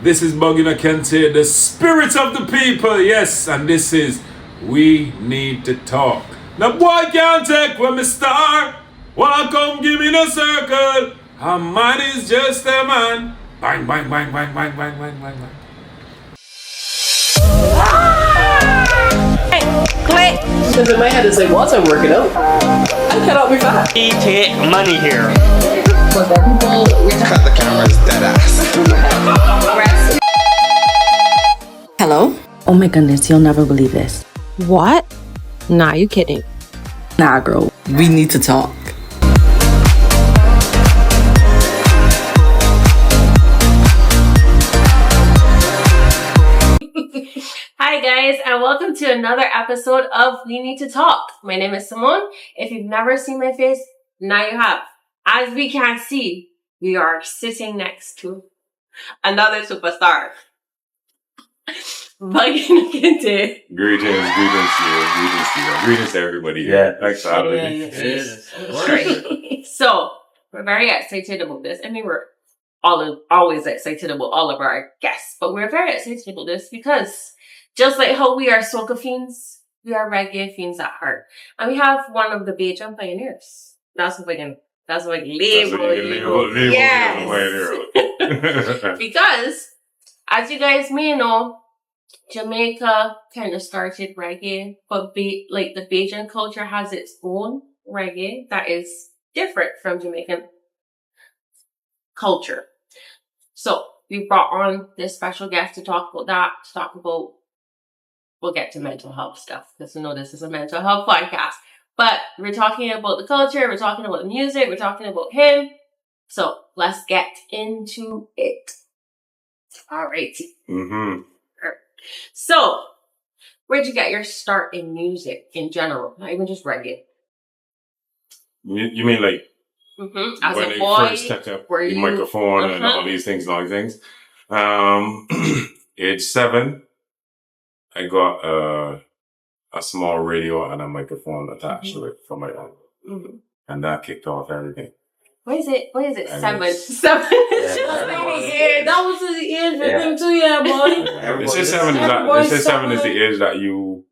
This is Buggy Nhakente, the spirit of the people, yes, and this is We Need to Talk. Now boy can't take when me start. Wanna come give me the circle. A man is just a man. Bang, bang, bang, bang, bang, bang, bang, bang, bang. Hey, click! Because in my head it's like, once I'm working out, I cannot be fat. We take money here. Cut the cameras, dead ass. Hello? Oh my goodness, you'll never believe this. What? Nah, you kidding. Nah, girl, we need to talk. Hi guys, and welcome to another episode of We Need to Talk. My name is Simone. If you've never seen my face, now you have. As we can see, we are sitting next to another superstar. Buggy Nhakente. Greetings to everybody. Yeah. Thanks for having me. Great. So, we're very excited about this. I mean, we're always excited about all of our guests, but we're very excited about this because just like how we are soca fiends, we are reggae fiends at heart. And we have one of the Bajan pioneers. That's what I can label you. Yes. Because, as you guys may know, Jamaica kind of started reggae, but the Bajan culture has its own reggae that is different from Jamaican culture. So we brought on this special guest to talk about that, to talk about, we'll get to mental health stuff, because you know this is a mental health podcast. But we're talking about the culture, we're talking about the music, we're talking about him. So let's get into it. Alrighty. Mm-hmm. So, where'd you get your start in music in general? Not even just reggae. You mean like As when a they boy, first took up the microphone and all these things? Age 7, I got a small radio and a microphone attached to it from my own. And that kicked off everything. What is it? And 7. it's- 7 is just that was the age for them too, yeah, boy. They say 7 is the age that you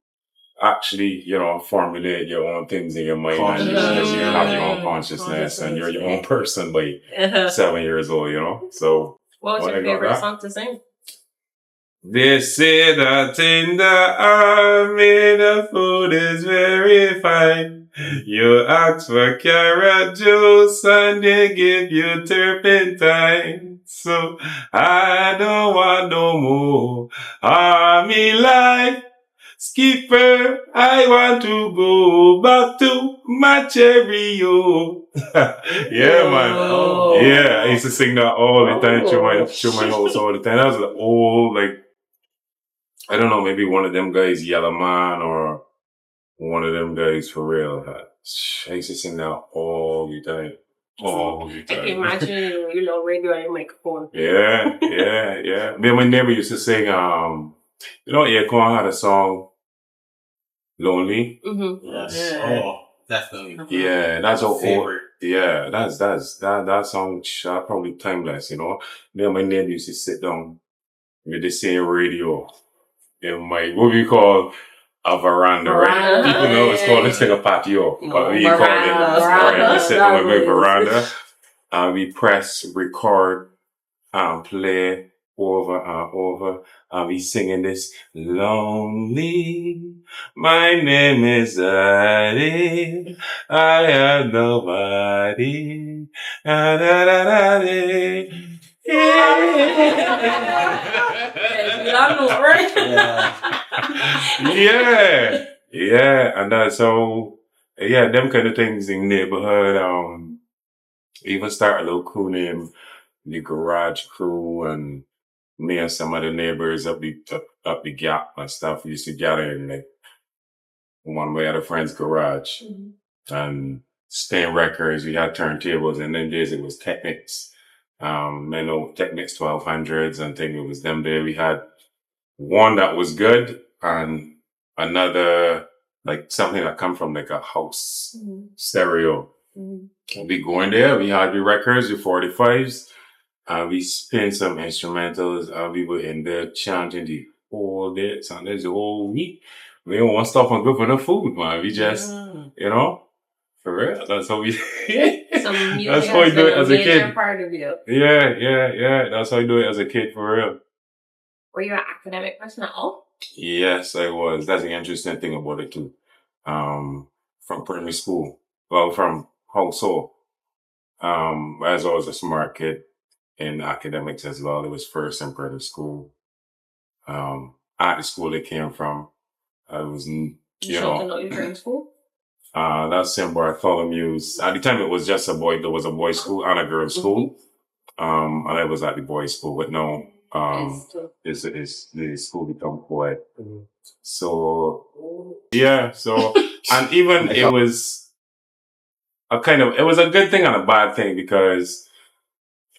actually, formulate your own things in your mind and you have your own consciousness and you're your own person by 7 years old, So What was your favorite song to sing? They say that in the army the food is very fine. You ask for carrot juice and they give you turpentine. So I don't want no more army life. Skipper, I want to go back to my chariot. Yeah, man. Oh. Yeah, I used to sing that all the time through my house all the time. That was an old, I don't know, maybe one of them guys, Yellow Man, or one of them guys for real. I used to sing that all the time. All the I can time. imagine radio on your microphone. Yeah. Me and my neighbor used to sing, Akon had a song, Lonely. Yes. Oh, definitely. Yeah, that's our favorite. Yeah, that song, probably timeless, Me and my neighbor used to sit down with the same radio in my, what we call a veranda, right? People know it's called a patio, but we call it, right? We sit on my veranda and we press record and play over and over and we singing this lonely. My name is Ali. I have nobody. Da, da, da, da, da. Yeah, and so them kind of things in neighborhood. Even start a little crew named the Garage Crew, and me and some of the neighbors up the gap and stuff. We used to gather in one of my other friend's garage and spin records. We had turntables, and then days it was Technics. Technics 1200s and thing. It was them there. We had one that was good and another something that come from a house stereo. We'd be going there. We had the records, the 45s, And we spin some instrumentals and we were in there chanting the whole day, sometimes the whole week. We don't want to stop and go for no food, man. We just, you know, for real. That's how we, So music that's how I has do been it a as a major kid. part of you. Yeah. That's how I do it as a kid, for real. Were you an academic person at all? Yes, I was. That's the interesting thing about it too. From primary school, well, from household. As I was a smart kid in academics as well. It was first in primary school. At the school they came from, I was, You know you were in school? that's St. Bartholomew's. At the time, it was just there was a boys' school and a girls' school. And I was at the boys' school, but no, it's the school become co-ed. So, yeah, and even it was it was a good thing and a bad thing because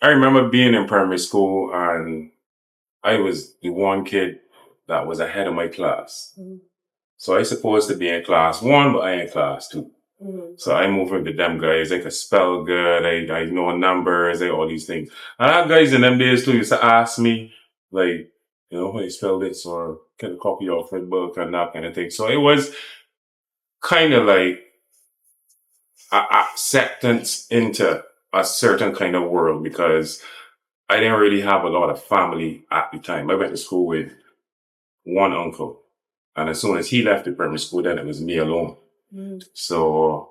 I remember being in primary school and I was the one kid that was ahead of my class. So I supposed to be in class 1, but I in class 2. So I moved with them guys. I could spell good. I know numbers. All these things. And I had guys in them days too used to ask me, like, how you spell this or can you copy off my book and that kind of thing. So it was kind of like acceptance into a certain kind of world because I didn't really have a lot of family at the time. I went to school with one uncle. And as soon as he left the primary school, then it was me alone. So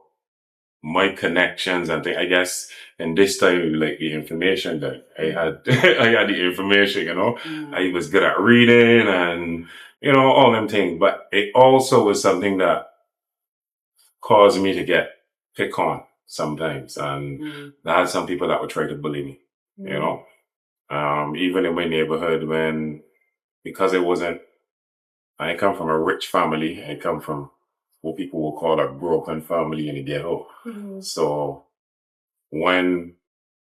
my connections and things, I guess in this time, like the information that I had, I had the information, I was good at reading and, all them things. But it also was something that caused me to get picked on sometimes. And I had some people that would try to bully me, even in my neighborhood because I come from a rich family. I come from what people will call a broken family in the ghetto. So when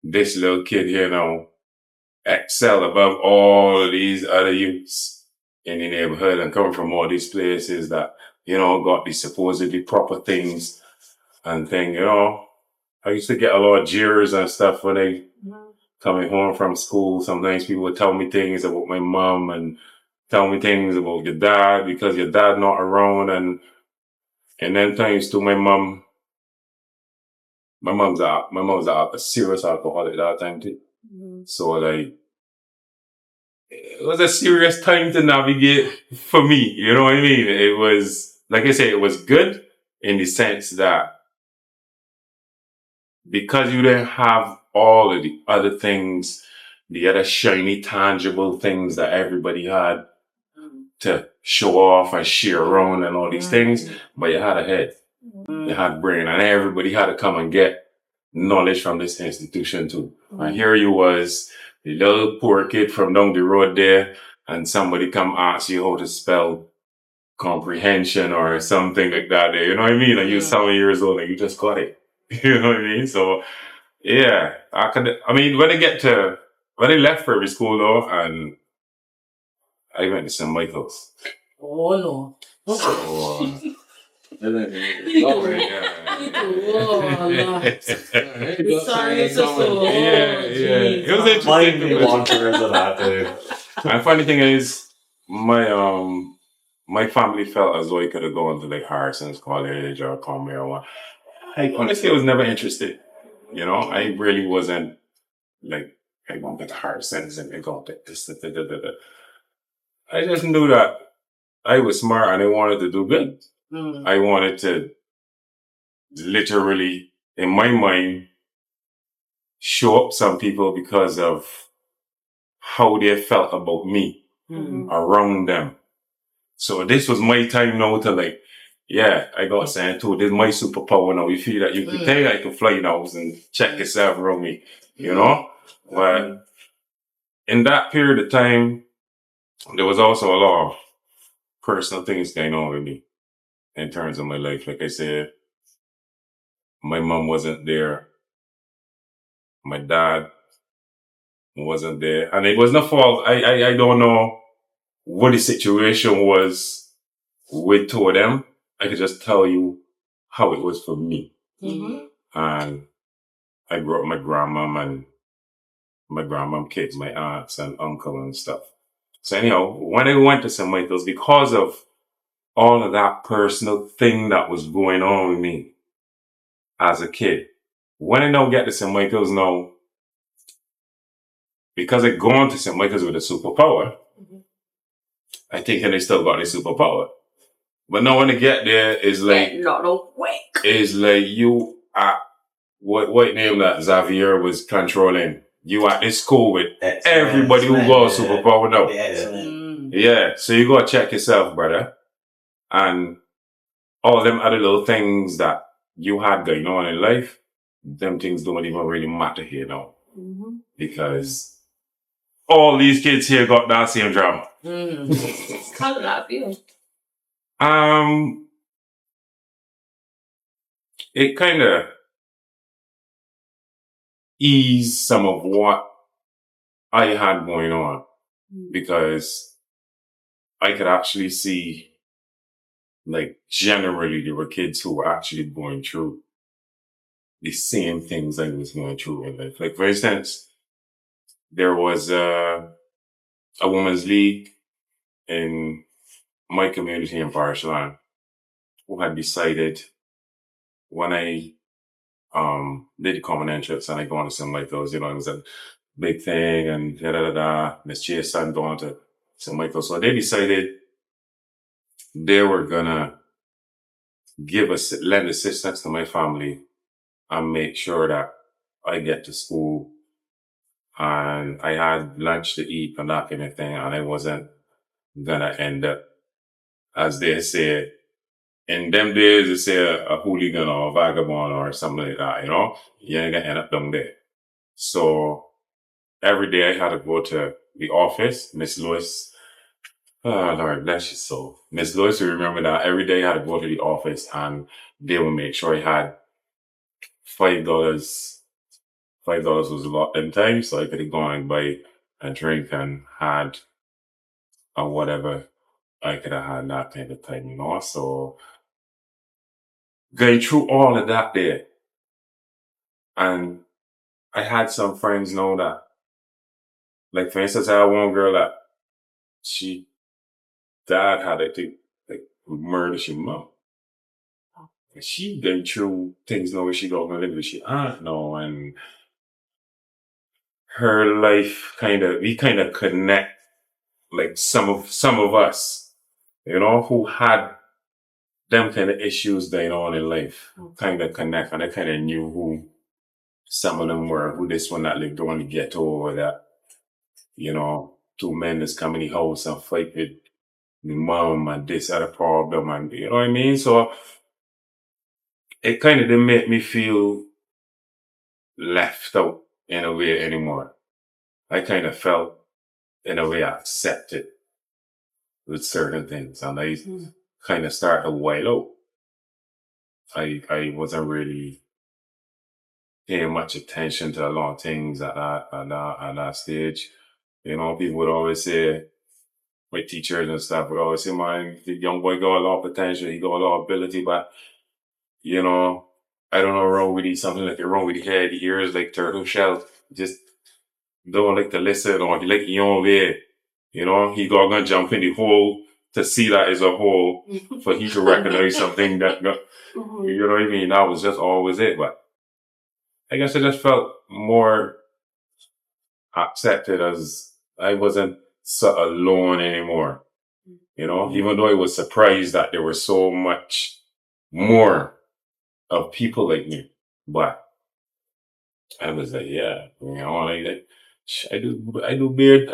this little kid here excel above all these other youths in the neighborhood and coming from all these places that, got these supposedly proper things and I used to get a lot of jeers and stuff when they coming home from school. Sometimes people would tell me things about my mom and tell me things about your dad because your dad not around and then times to my mom. My mom's a serious alcoholic at that time too. So like it was a serious time to navigate for me. You know what I mean? It was like I say, it was good in the sense that because you didn't have all of the other things, the other shiny, tangible things that everybody had to show off and share around and all these things, but you had a head, you had brain, and everybody had to come and get knowledge from this institution too. And here you was, the little poor kid from down the road there, and somebody come ask you how to spell comprehension or something like that there, you know what I mean? And you're 7 years old and you just got it. You know what I mean? So yeah, when I left primary school though, and I went to St. Michael's. Oh no. So, Sorry, so It was interesting. And funny thing is, my family felt as though I could have gone to like Harrison's College or Conway or what. I honestly was never interested. I really wasn't like I wanted Harrison's and I got this. I just knew that I was smart and I wanted to do good. I wanted to literally, in my mind, show up some people because of how they felt about me around them. So this was my time now to like, I got sent to this is my superpower now. You feel that you can think I can fly now and check yourself around me, But in that period of time, there was also a lot of personal things going on with me in terms of my life. Like I said, my mom wasn't there. My dad wasn't there. And it was no fault. I don't know what the situation was with two of them. I could just tell you how it was for me. And I grew up with my grandmom and my grandmom kids, my aunts and uncle and stuff. So anyhow, when I went to St. Michael's, because of all of that personal thing that was going on with me as a kid, when I now get to St. Michael's now, because I gone to St. Michael's with a superpower, I think I still got a superpower. But now when I get there, it's like, not awake. it's like you at, what name that Xavier was controlling? You at this school with everybody who got a superpower now. Yeah, so you gotta check yourself, brother. And all them other little things that you had going on in life, them things don't even really matter here now. Because all these kids here got that same drama. How did that feel? It kind of eased some of what I had going on because I could actually see, like, generally there were kids who were actually going through the same things I was going through in life. Like, for instance, there was a women's league in my community in Bajan who had decided when I did the common entrance and I go on to St. Michael's, it was a big thing and Miss Chia's son going to St. Michael's. So they decided they were gonna lend assistance to my family and make sure that I get to school and I had lunch to eat and that kind of thing, and I wasn't gonna end up, as they say, in them days, they say a hooligan or a vagabond or something like that, you ain't gonna end up down there. So every day I had to go to the office. Miss Lewis, oh Lord bless your soul. Miss Lewis, you remember that every day I had to go to the office and they would make sure I had $5. $5 was a lot in time, so I could go and buy a drink and had or whatever I could have had that kind of time, So going through all of that there, and I had some friends know that, like for instance, I had one girl that she dad had, I think, like murder she mom. She been through things now where she go and live with she aunt now, and her life we kind of connect, like some of us, who had them kind of issues going on in life, kind of connect, and I kind of knew who some of them were, who this one that lived on the ghetto or that, two men that's come in the house and fight with the mom and this other problem, and you know what I mean? So it kind of didn't make me feel left out in a way anymore. I kind of felt in a way accepted with certain things, and I kind of started to while out. I wasn't really paying much attention to a lot of things at that stage. People would always say, my teachers and stuff would always say, man, the young boy got a lot of potential, he got a lot of ability, but, I don't know wrong with something like wrong with the head, the ears like turtle shells, just don't like to listen, or he like your own way. He gonna jump in the hole to see that is a hole for he to recognize something that got, you know what I mean? That was just always it, but I guess I just felt more accepted as I wasn't so alone anymore. Even though I was surprised that there were so much more of people like me, but I was like, yeah, like I do beard.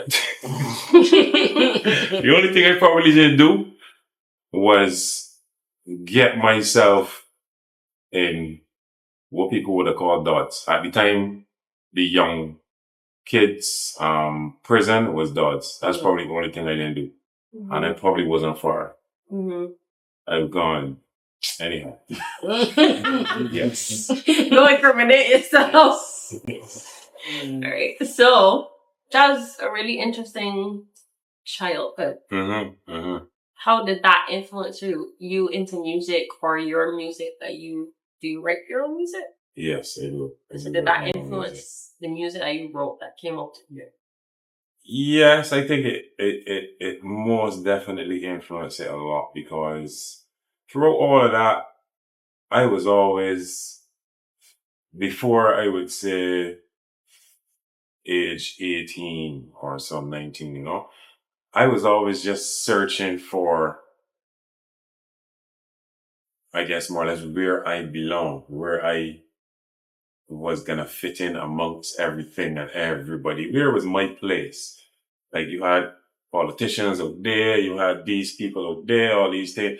The only thing I probably didn't do was get myself in what people would have called dots. At the time, the young kids, prison was dots. That's probably the only thing I didn't do. And I probably wasn't far. I've gone anyhow. Yes. No incriminate yourself. All right. So that was a really interesting childhood. How did that influence you into music or your music that you do? You write your own music? Yes, I do. So did that influence the music that you wrote that came out to you? Yes, I think it most definitely influenced it a lot because through all of that, I was always, before I would say age 18 or some 19, I was always just searching for, I guess, more or less where I belong, where I was gonna fit in amongst everything and everybody. Where was my place? Like you had politicians out there, you had these people out there, all these things.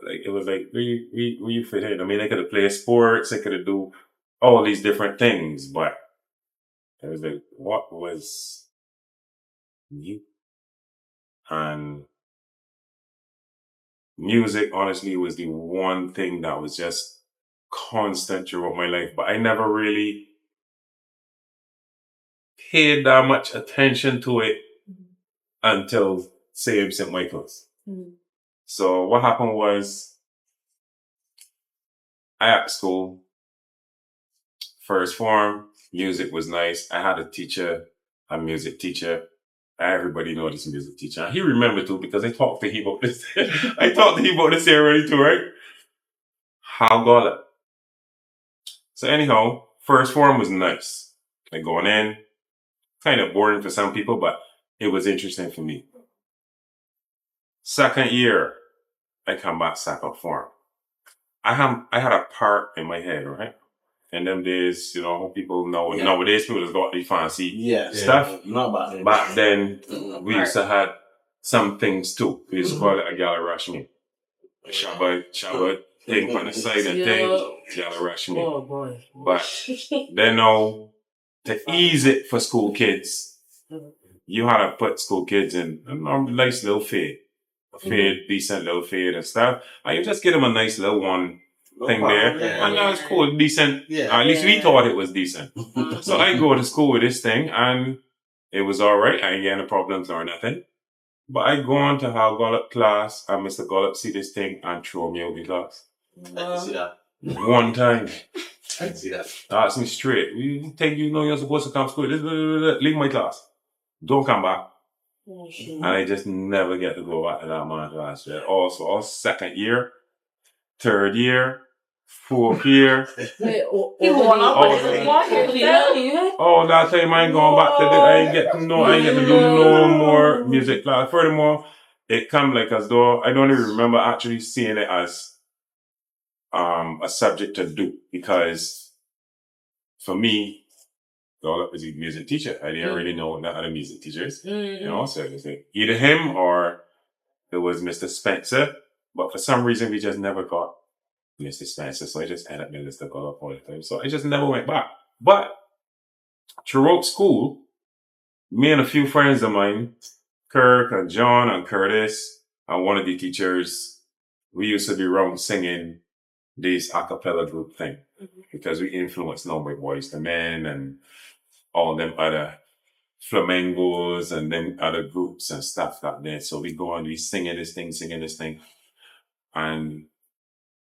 Like it was like where you fit in. I mean, I could have played sports, I could have do all these different things, but it was like, what was you? And music, honestly, was the one thing that was just constant throughout my life. But I never really paid that much attention to it until, say, St. Michael's. So what happened was, I at school, first form, music was nice. I had a music teacher. Everybody know this music teacher. And he remembered too because I talked to him about this. I talked to him about this already too, right? How got it? So anyhow, first form was nice. Like going in, kind of boring for some people, but it was interesting for me. Second year, I come back second form. I had a part in my head, right? In them days, people know nowadays people just got the fancy stuff. Not back then. Back then, we used to have some things too. We used to call it a gal rush me. Shabba, thing on the side and thing, gal rush me. Oh boy. But then now, to ease it for school kids, you had to put school kids in a nice little fade. Decent little fade and stuff. And you just give them a nice little one thing there. And that was cool, decent. At least we thought it was decent. So I go to school with this thing and it was alright. I ain't getting no problems or nothing. But I go on to have Gollop class and Mr. Gollop see this thing and throw me out the class. I can see that. One time. I can see that. Ask me straight. You think you're supposed to come to school? Leave my class. Don't come back. And I just never get to go back to that man class. Also, all second year, third year, fourth year. Oh, that time I ain't going back to I ain't get to do no more music class. Furthermore, it come like as though I don't even remember actually seeing it as a subject to do, because for me, Gollop was a music teacher. I didn't really know the other music teachers. So it was like either him or it was Mr. Spencer. But for some reason, we just never got Mr. Spencer. So I just ended up in Mr. Gollop all the time. So I just never went back. But throughout school, me and a few friends of mine, Kirk and John and Curtis, and one of the teachers, we used to be around singing this a cappella group thing. Because we influenced now by Boys to Men and all them other flamingos and them other groups and stuff like that. So we go on, we singing this thing. And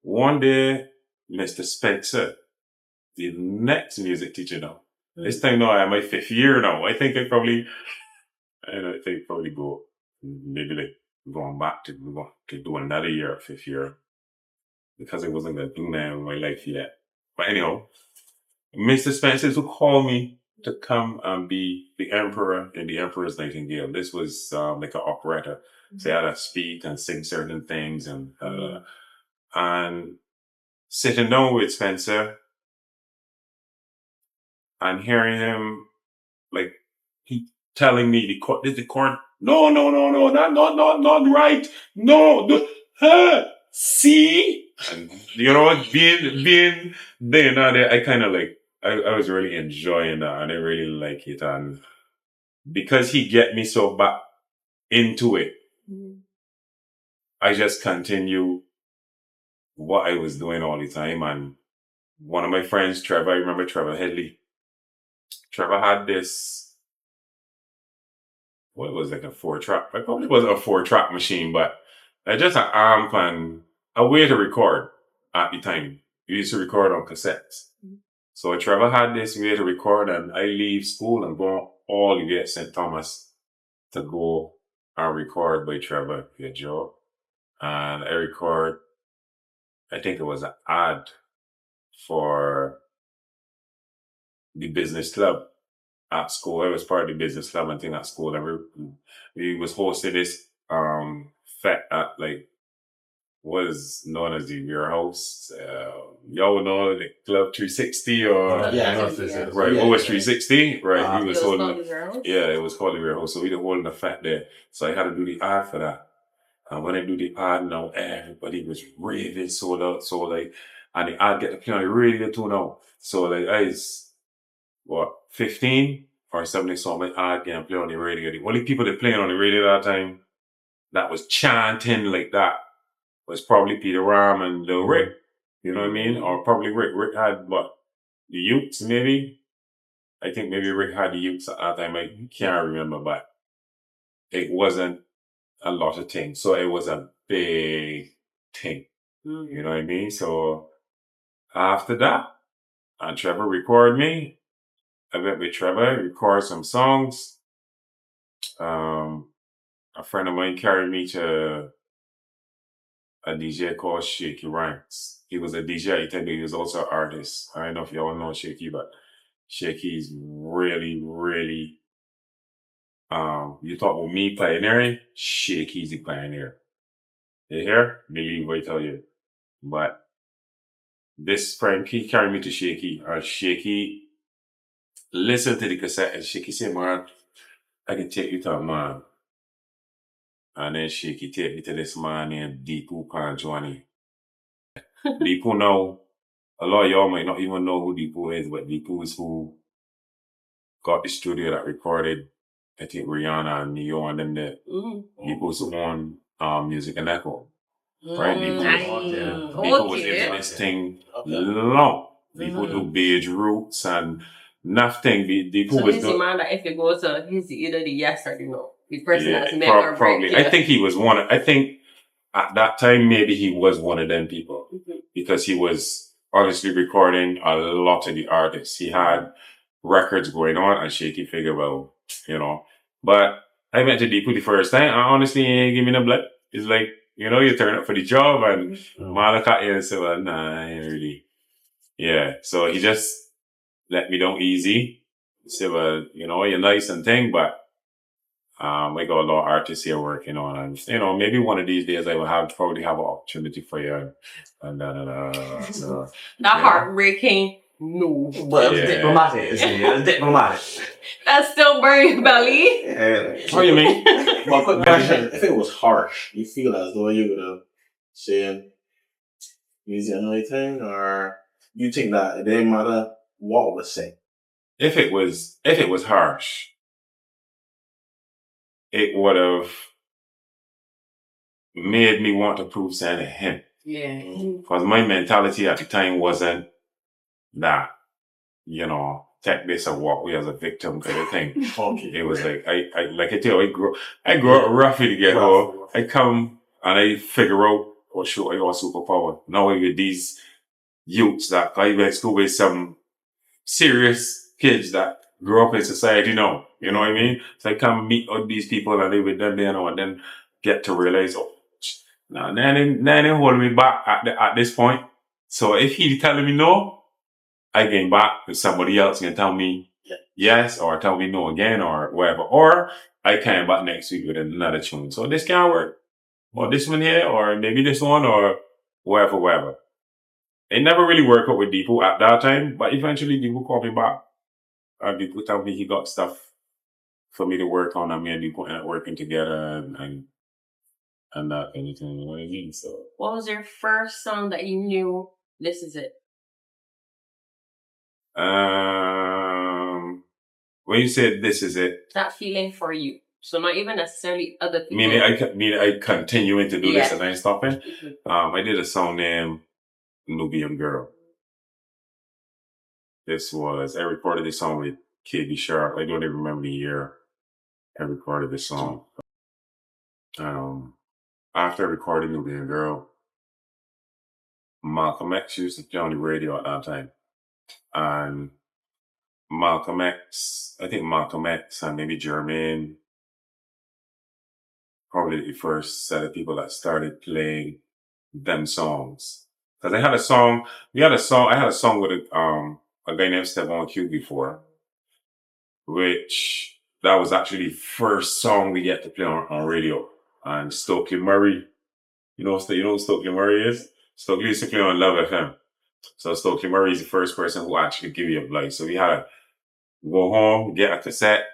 one day, Mr. Spencer, the next music teacher now, this time now I'm my fifth year now. I think probably go, maybe like going back to do another year, fifth year, because I wasn't going to do that in my life yet. But anyhow, Mr. Spencer who called me to come and be the emperor in the Emperor's Nightingale. This was like an operetta. So I had to speak and sing certain things and sitting down with Spencer and hearing him like he telling me the chord. No, not right. No, see. And being there now, I kind of like I was really enjoying that and I really like it, and because he get me so back into it, I just continue what I was doing all the time. And one of my friends, Trevor, I remember Trevor Headley. Trevor had this, what was like a 4-track? It probably wasn't a 4-track machine, but just an amp and a way to record at the time. we used to record on cassettes. So Trevor had this way to record, and I leave school and go all the way at St. Thomas to go and record by Trevor, your job. And I record, I think it was an ad for the business club at school. I was part of the business club and thing at school, and we was hosting this fete at like was known as the warehouse. Y'all would know the Club 360 or Yeah, right, yeah, OS yeah. 360, right? We was It was holding called the Warehouse? yeah, it was called the warehouse. So we were holding the fete there. So I had to do the ad for that. And when I do the ad now, everybody was raving so loud, so like, and the ad get to play on the radio too now. So like I was 15 or 17, so my ad getting play on the radio. The only people that playing on the radio that time that was chanting like that was probably Peter Ram and Lil Rick. You know what I mean? Or probably Rick. Rick had the Utes maybe? I think maybe Rick had the Utes at that time. I can't remember, but it wasn't a lot of things. So it was a big thing. You know what I mean? So after that, and Trevor recorded me. I went with Trevor, record some songs. A friend of mine carried me to a DJ called Shaky Ranks. He was a DJ, I think he was also an artist. I don't know if y'all know Shaky, but Shaky's really, really, you talk about me pioneering, Shaky's the pioneer. You hear? Believe what I tell you. But this friend, he carried me to Shaky, or Shaky listened to the cassette, and Shaky said, man, I can take you to a man. And then Shaky take me to this man named Deepu Panjwani. Deepu now, a lot of y'all might not even know who Deepu is, but Deepu is who got the studio that recorded, I think, Rihanna and Neo and them there. Deepu's on Music and Echo. Right? Deepu was into this thing long. Deepu do Beige Roots and nothing. Deepu so was he's the man that if you go to, he's either the yes or the no. The person that's make or break. Probably. I think he was I think at that time, maybe he was one of them people because he was honestly recording a lot of the artists. He had records going on and Shaky figure, well, you know. But I went to Deepu the first time. I honestly ain't give me no blood. It's like, you know, you turn up for the job and man look at you and say, well, nah, I ain't really. Yeah. So he just let me down easy. He said, well, you know, you're nice and thing, but I got a lot of artists here working on, and you know, maybe one of these days I will probably have an opportunity for you, and so that heartbreaking. No, but it was diplomatic. It was diplomatic. That's still burning your belly. Yeah. What do you mean? But quick question: if it was harsh, you feel as though you would have said use it another thing, or you think that it didn't matter what was said? If it was harsh, it would have made me want to prove something to him. Yeah. Because my mentality at the time wasn't that, you know, take this and walk away as a victim kind of thing. It was like, I like I tell you, I grew up roughy to get home. I come and I figure out, oh sure, I got superpower. Now I with these youths that I went to school with some serious kids that grew up in society now. You know what I mean? So I come meet all these people and live with them there now and then get to realize, oh, now they hold me back at this point. So if he telling me no, I get back to somebody else can tell me yes or tell me no again or whatever. Or I came back next week with another tune. So this can't work. Or this one here, or maybe this one, or whatever. It never really worked out with Deepu at that time, but eventually Deepu called me back. Deepu told me he got stuff for me to work on, and me and Deepu ended up working together and that anything, you know what I mean? So what was your first song that you knew this is it? When you said this is it, that feeling for you. So not even necessarily other people. Meaning I continuing to do this and I ain't stopping. I did a song named Nubian Girl. I recorded this song with KB Sharp. I don't even remember the year I recorded this song. After I recorded Nubian Girl, Malcolm X used to play on the radio at that time. And I think Malcolm X and maybe Jermaine, probably the first set of people that started playing them songs. Cause I had a song with a guy named Stephon Q before, which that was actually the first song we get to play on radio. And Stokely Murray, you know who Stokely Murray is? Stokely used to play on Love FM. So Stokely Murray is the first person who actually give you a blight. So we had to go home, get a cassette,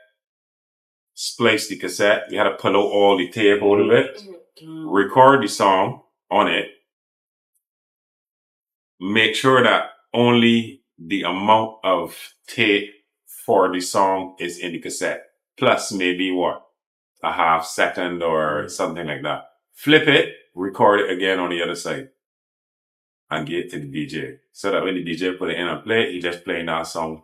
splice the cassette. We had to pull out all the tape out of it, record the song on it, make sure that only the amount of tape for the song is in the cassette, plus maybe a half second or something like that. Flip it, record it again on the other side, and get it to the DJ. So that when the DJ put it in and play it, he just playing that song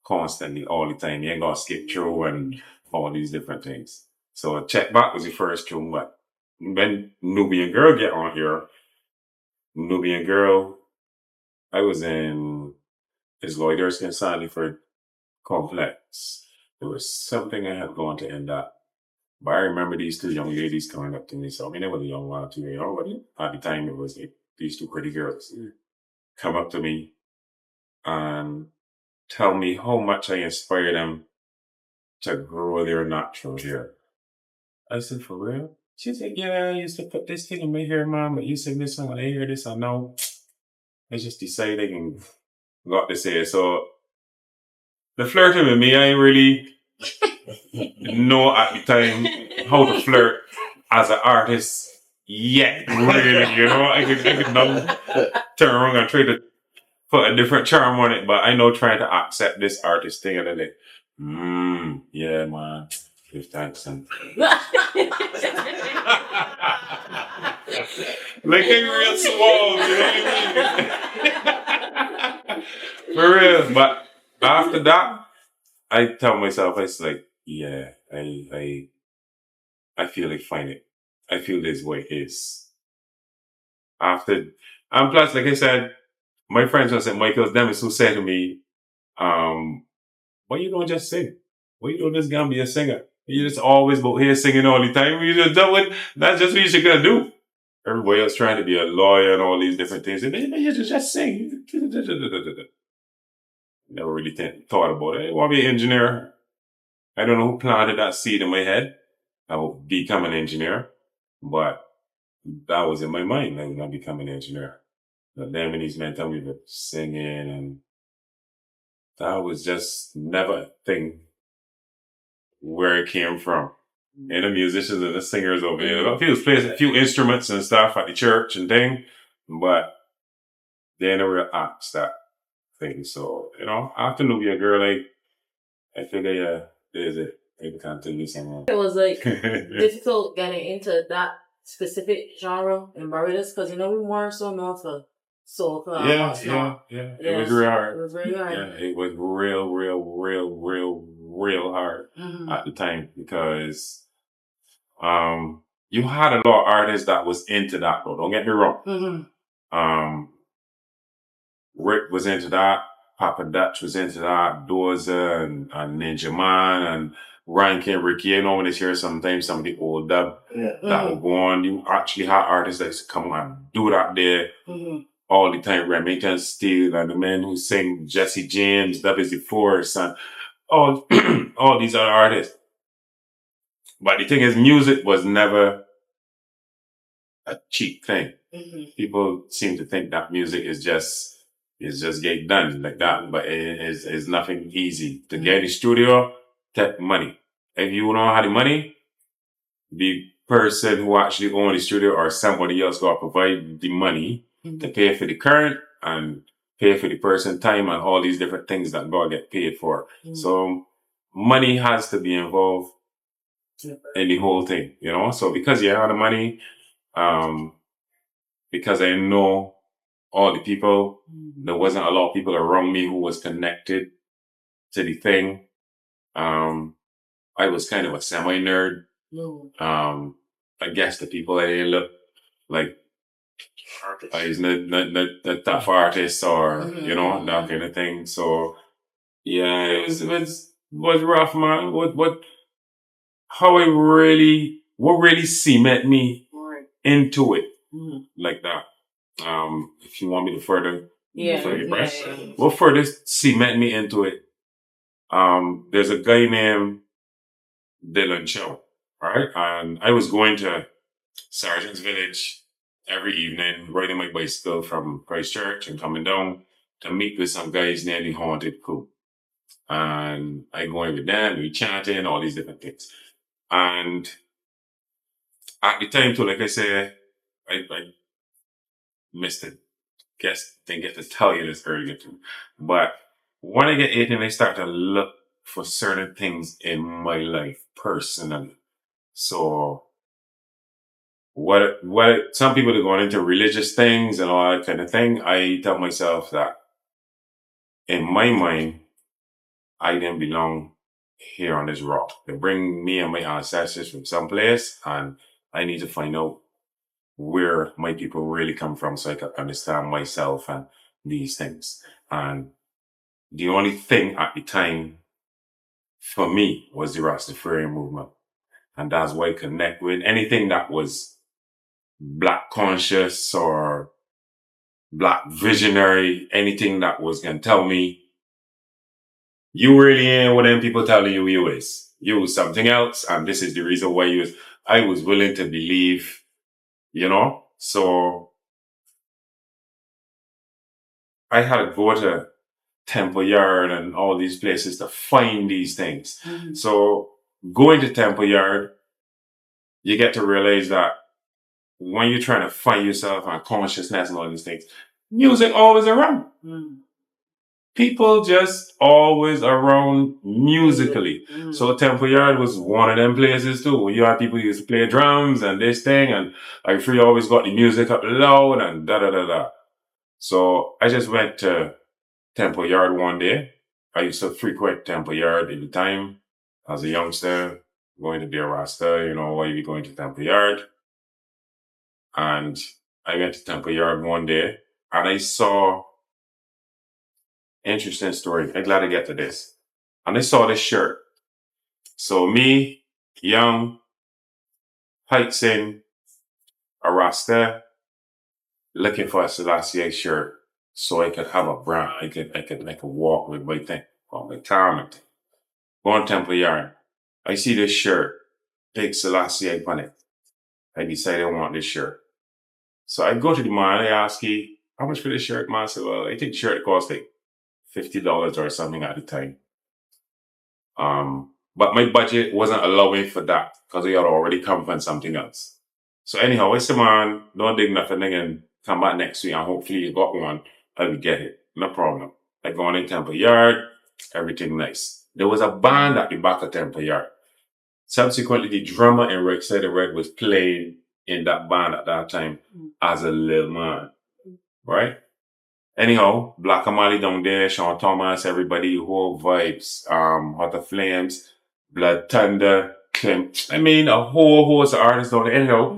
constantly all the time. He ain't gonna skip through and all these different things. So Check Back was the first tune, but when Nubian Girl get on here, Nubian Girl, I was in his Lloyd Erskine Sandyford complex. There was something I had gone to end up. But I remember these two young ladies coming up to me. So I mean, they were a young one, too young, but at the time it was these two pretty girls come up to me and tell me how much I inspire them to grow their natural hair. I said, for real? She said, yeah, I used to put this thing in my hair, mom, but you sing this song and I hear this and now I just decided and got this hair. So the flirting with me, I ain't really know at the time how to flirt as an artist yet. Really, you know, I could now turn around and try to put a different charm on it, but I know trying to accept this artist thing and then like, yeah, man, give thanks and like a real small, you know what I mean? For real, but after that, I tell myself, it's like, yeah, I feel like find it. I feel this way is. And plus, like I said, my friends was at Michael's Demis who said to me, why you don't just sing? Why you don't just gonna be a singer? You just always go here singing all the time. You just do it. That's just what you're gonna do. Everybody else trying to be a lawyer and all these different things. And then you just sing. Never really thought about it. I want to be an engineer. I don't know who planted that seed in my head. I will become an engineer. But that was in my mind. I was going to become an engineer. But then when these men tell me about singing, and that was just never a thing where it came from. And the musicians and the singers over there. A few plays a few instruments and stuff at the church and thing, but they never asked that thing. So, you know, after Nubia Girl, I figure, yeah, there's it. Maybe continue somewhere. It was like difficult getting into that specific genre in Barbados because, you know, we weren't so known for soul club. Yeah. It was real hard. It was very hard. Yeah, it was real hard at the time because you had a lot of artists that was into that though. Don't get me wrong. Rick was into that, Papa Dutch was into that, Doza and Ninja Man and Rankin Ricky. You know when it's here sometimes some of the old dub that would go on. You actually had artists that used to come and do that there all the time. Remington Steele and the men who sing Jesse James, WZ Force and all these other artists. But the thing is, music was never a cheap thing. People seem to think that music is just get done like that, but it's nothing easy. To get in the studio, take money. If you don't have the money, the person who actually owns the studio or somebody else got to provide the money to pay for the current and pay for the person time and all these different things that God get paid for. So money has to be involved in the whole thing, you know? So because you have the money, because I know all the people, there wasn't a lot of people around me who was connected to the thing. I was kind of a semi-nerd. I guess the people I didn't look like He's not tough artist or, you know, that kind of thing. So, yeah, it was rough, man. What really cement me into it like that. If you want me to further, what further cement me into it? There's a guy named Dylan Chow, right? And I was going to Sergeant's Village every evening, riding my bicycle from Christchurch and coming down to meet with some guys near the Haunted Crew. And I go in with them, we chanting, all these different things. And at the time too, like I say, I missed it. Didn't get to tell you this earlier too. But when I get 18, I start to look for certain things in my life personally. So what some people are going into religious things and all that kind of thing, I tell myself that in my mind, I didn't belong here on this rock. They bring me and my ancestors from someplace, and I need to find out where my people really come from so I can understand myself and these things. And the only thing at the time for me was the Rastafarian movement. And that's why I connect with anything that was Black conscious or Black visionary, anything that was going to tell me, you really ain't what them people telling you is. You was something else, and this is the reason why you was. I was willing to believe, you know? So I had to go to Temple Yard and all these places to find these things. So going to Temple Yard, you get to realize that when you're trying to find yourself and consciousness and all these things, music always around. People just always around musically. So Temple Yard was one of them places too, where you had people who used to play drums and this thing, and I free always got the music up loud and da. So I just went to Temple Yard one day. I used to frequent Temple Yard at the time as a youngster, going to Dear Rasta, you know, why you be going to Temple Yard? And I went to Temple Yard one day and I saw interesting story. I'm glad to get to this. And I saw this shirt. So me, young, hikes in a Rasta, looking for a Selassie shirt so I could have a brand. I could walk with my thing, on my talent. Go on Temple Yard. I see this shirt, big Selassie on it. I decided I want this shirt. So I go to the man, I ask him, how much for this shirt? Man, I said, well, I think the shirt cost like $50 or something at the time. But my budget wasn't allowing for that because I had already come from something else. So anyhow, I said, man, don't dig nothing and come back next week and hopefully you got one. I will get it. No problem. I go on in Temple Yard, everything nice. There was a band at the back of Temple Yard. Subsequently, the drummer in Red Side of Red was playing in that band at that time as a little man. Right? Anyhow, Black Amali down there, Sean Thomas, everybody, whole vibes, Hotter Flames, Blood Thunder, Tim. I mean, a whole host of artists down there. Anyhow,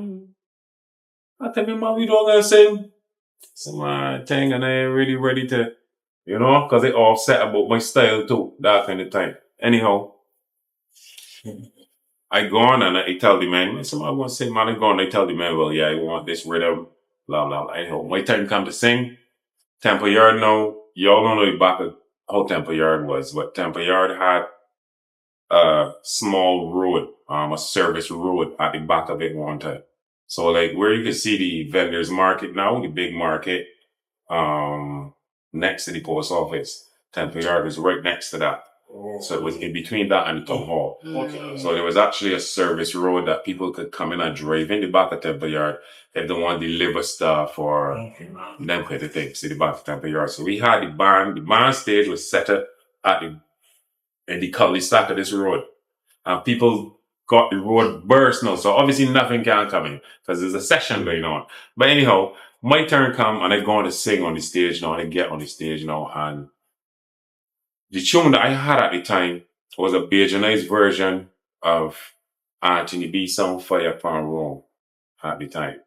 I tell me, man, we don't gonna sing some thing, and I ain't really ready to, you know, because they all set about my style too, that kind of time. Anyhow, I go on and I tell the man, somebody want to sing, man, I go on, I tell the man, well, yeah, I want this rhythm, blah, blah, blah. Anyhow, my time come to sing. Temple Yard now, y'all don't know the back of how Temple Yard was, but Temple Yard had a small road, a service road at the back of it one time. So like where you can see the vendors market now, the big market, next to the post office, Temple Yard was right next to that. So it was in between that and the town hall. So there was actually a service road that people could come in and drive in the back of Temple Yard if they want to deliver stuff or them kind of things in the back of Temple Yard. So we had the band stage was set up in the cul-de-sac of this road. And people got the road burst now. So obviously nothing can come in because there's a session going on. But anyhow, my turn come and I go on to sing on the stage now and I get on the stage now and the tune that I had at the time was a Bajanized version of Anthony B. Sound Fire Upon Rome at the time.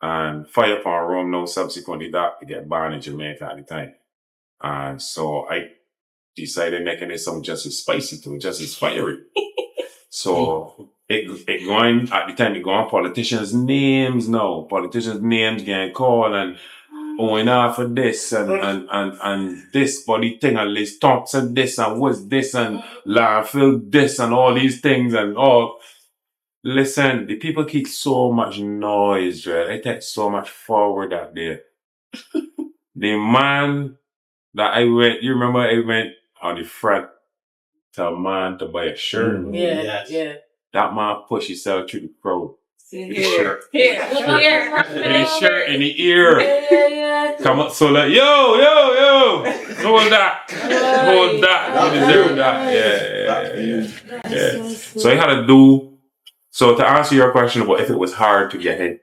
And Fire Upon Rome now subsequently that to get banned in Jamaica at the time. And so I decided making this song just as spicy to it, just as fiery. So it going at the time it going politicians' names now. Politicians' names getting called and going off for this and this body thing and Liz Thompson this and what's this and Larfield this and all these things and all. Listen, the people keep so much noise, right? They take so much forward out there. The man that I went, you remember I went on the front to a man to buy a shirt. Yeah. That man pushed himself through the crowd. Here. Shirt. Here. And his shirt in the ear. Yeah. Come up, so like, yo. Hold that. You deserve that. Yeah. So I had to do, so to answer your question about if it was hard to get in,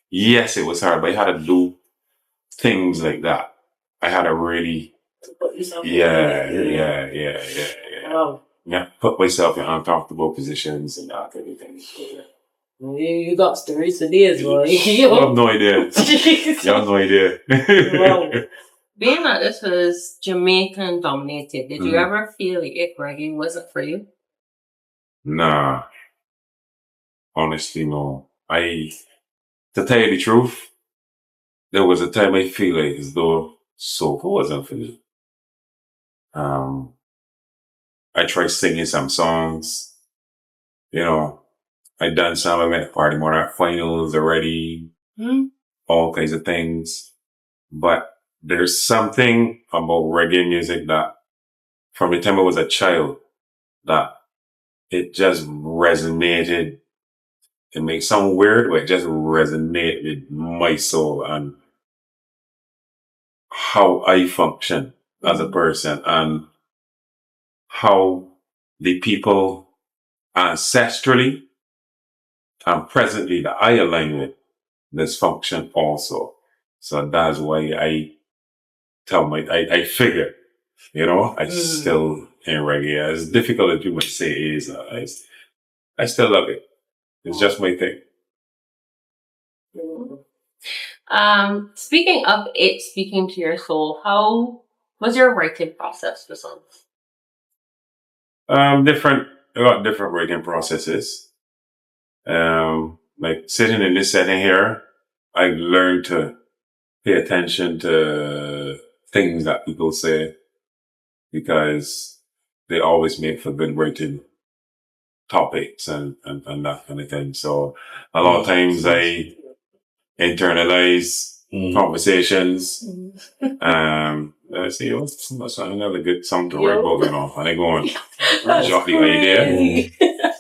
yes, it was hard, but I had to do things like that. I had to really, Wow. yeah, put myself in uncomfortable positions and that kind of thing. You got stories for days, boy. You have no idea. You have no idea. Wow. Being that this was Jamaican dominated, did you ever feel like if reggae wasn't for you? Nah. Honestly, no. To tell you the truth, there was a time I feel like as though soca wasn't for me. I tried singing some songs, I done some, I went to Party Monarch finals already, all kinds of things. But there's something about reggae music that from the time I was a child that it just resonated. It makes sound weird, but it just resonated with my soul and how I function as a person and how the people ancestrally and presently that I align with this function also. So that's why I figure, I still in reggae. As difficult as people say it is, I still love it. It's just my thing. Speaking of it speaking to your soul, how was your writing process for songs? I got different writing processes. Like sitting in this setting here, I learned to pay attention to things that people say because they always make for good writing topics and that kind of thing. So a lot of times I internalize conversations. Let's see, what's another good song to write about, and I go on jot the idea.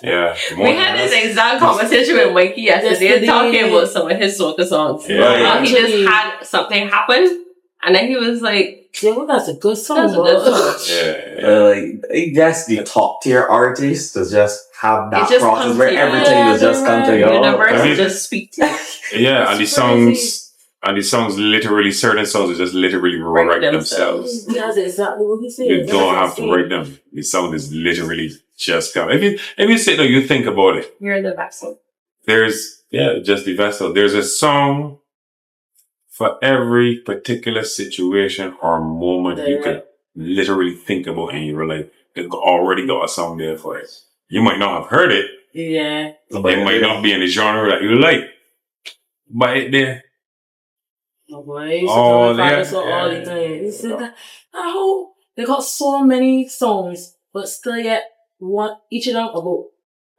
Yeah. We had this exact conversation with Mikey yesterday talking about some of his soca songs. Yeah. He just had something happen and then he was like, yeah, that's a good song. That's a good song. I guess the top tier artists to just have that just process where everything is just come to you. The universe will just speak to you. Yeah, and the songs literally, certain songs will just literally write themselves. That's exactly what he said. You don't have to write them. The song is literally just come. If you sit there, you think about it. You're the vessel. There's just the vessel. There's a song for every particular situation or moment you could literally think about in your life. It's already got a song there for it. You might not have heard it. Yeah. It might not be in the genre that you like. But it there. Oh boy, all the time. He said that, oh, they got so many songs, but still yet each of them about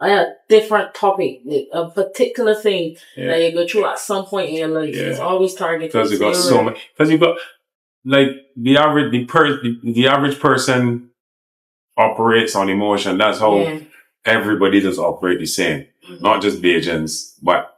a different topic, a particular thing that you go through at some point in your life. It's always targeted. Because you got so many. Because you got like the average person operates on emotion. That's how everybody does operate the same. Not just Bajans, but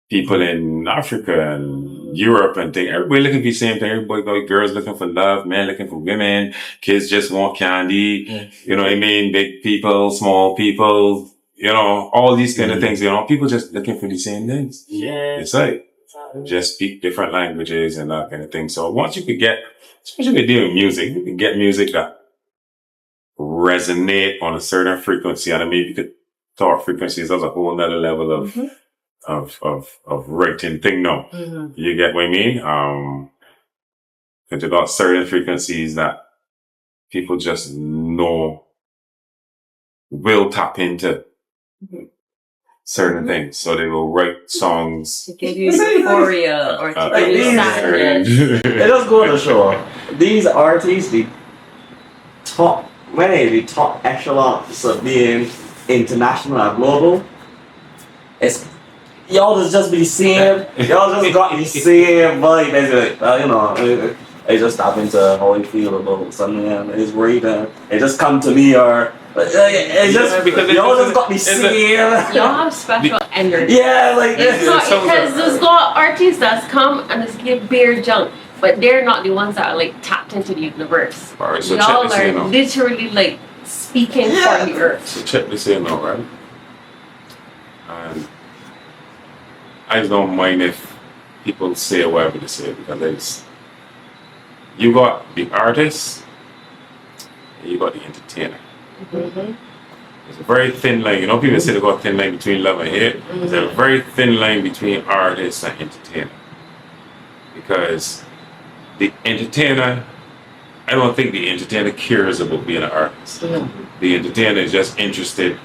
people in Africa and Europe and things. Everybody looking for the same thing. Everybody got girls looking for love, men looking for women, kids just want candy. You know what I mean? Big people, small people, all these kind of things. People just looking for the same things. Yeah. It's like just speak different languages and that kind of thing. So once you could get, especially with dealing with music, you can get music that resonate on a certain frequency. And I mean, you could talk frequencies. That's a whole nother level of writing thing now. You get what I mean? And you got certain frequencies that people just know will tap into certain things. So they will write songs. To give you euphoria or to give you sadness. It does go to show. These artists, the top echelons of being international and global, it's y'all just be the same. Y'all just got the same vibe. Basically, I just tap into how I feel about something and it's great and it just come to me or it's just because y'all just got the same. Y'all have special energy. Yeah, like it's not because there's got artists that's come and just give bare junk, but they're not the ones that are like tapped into the universe. Right, so y'all are literally like speaking for the earth. So check this in now, right? And I just don't mind if people say whatever they say because you got the artist and you got the entertainer. There's a very thin line. People say they got a thin line between love and hate. There's a very thin line between artist and entertainer. Because the entertainer, I don't think the entertainer cares about being an artist. The entertainer is just interested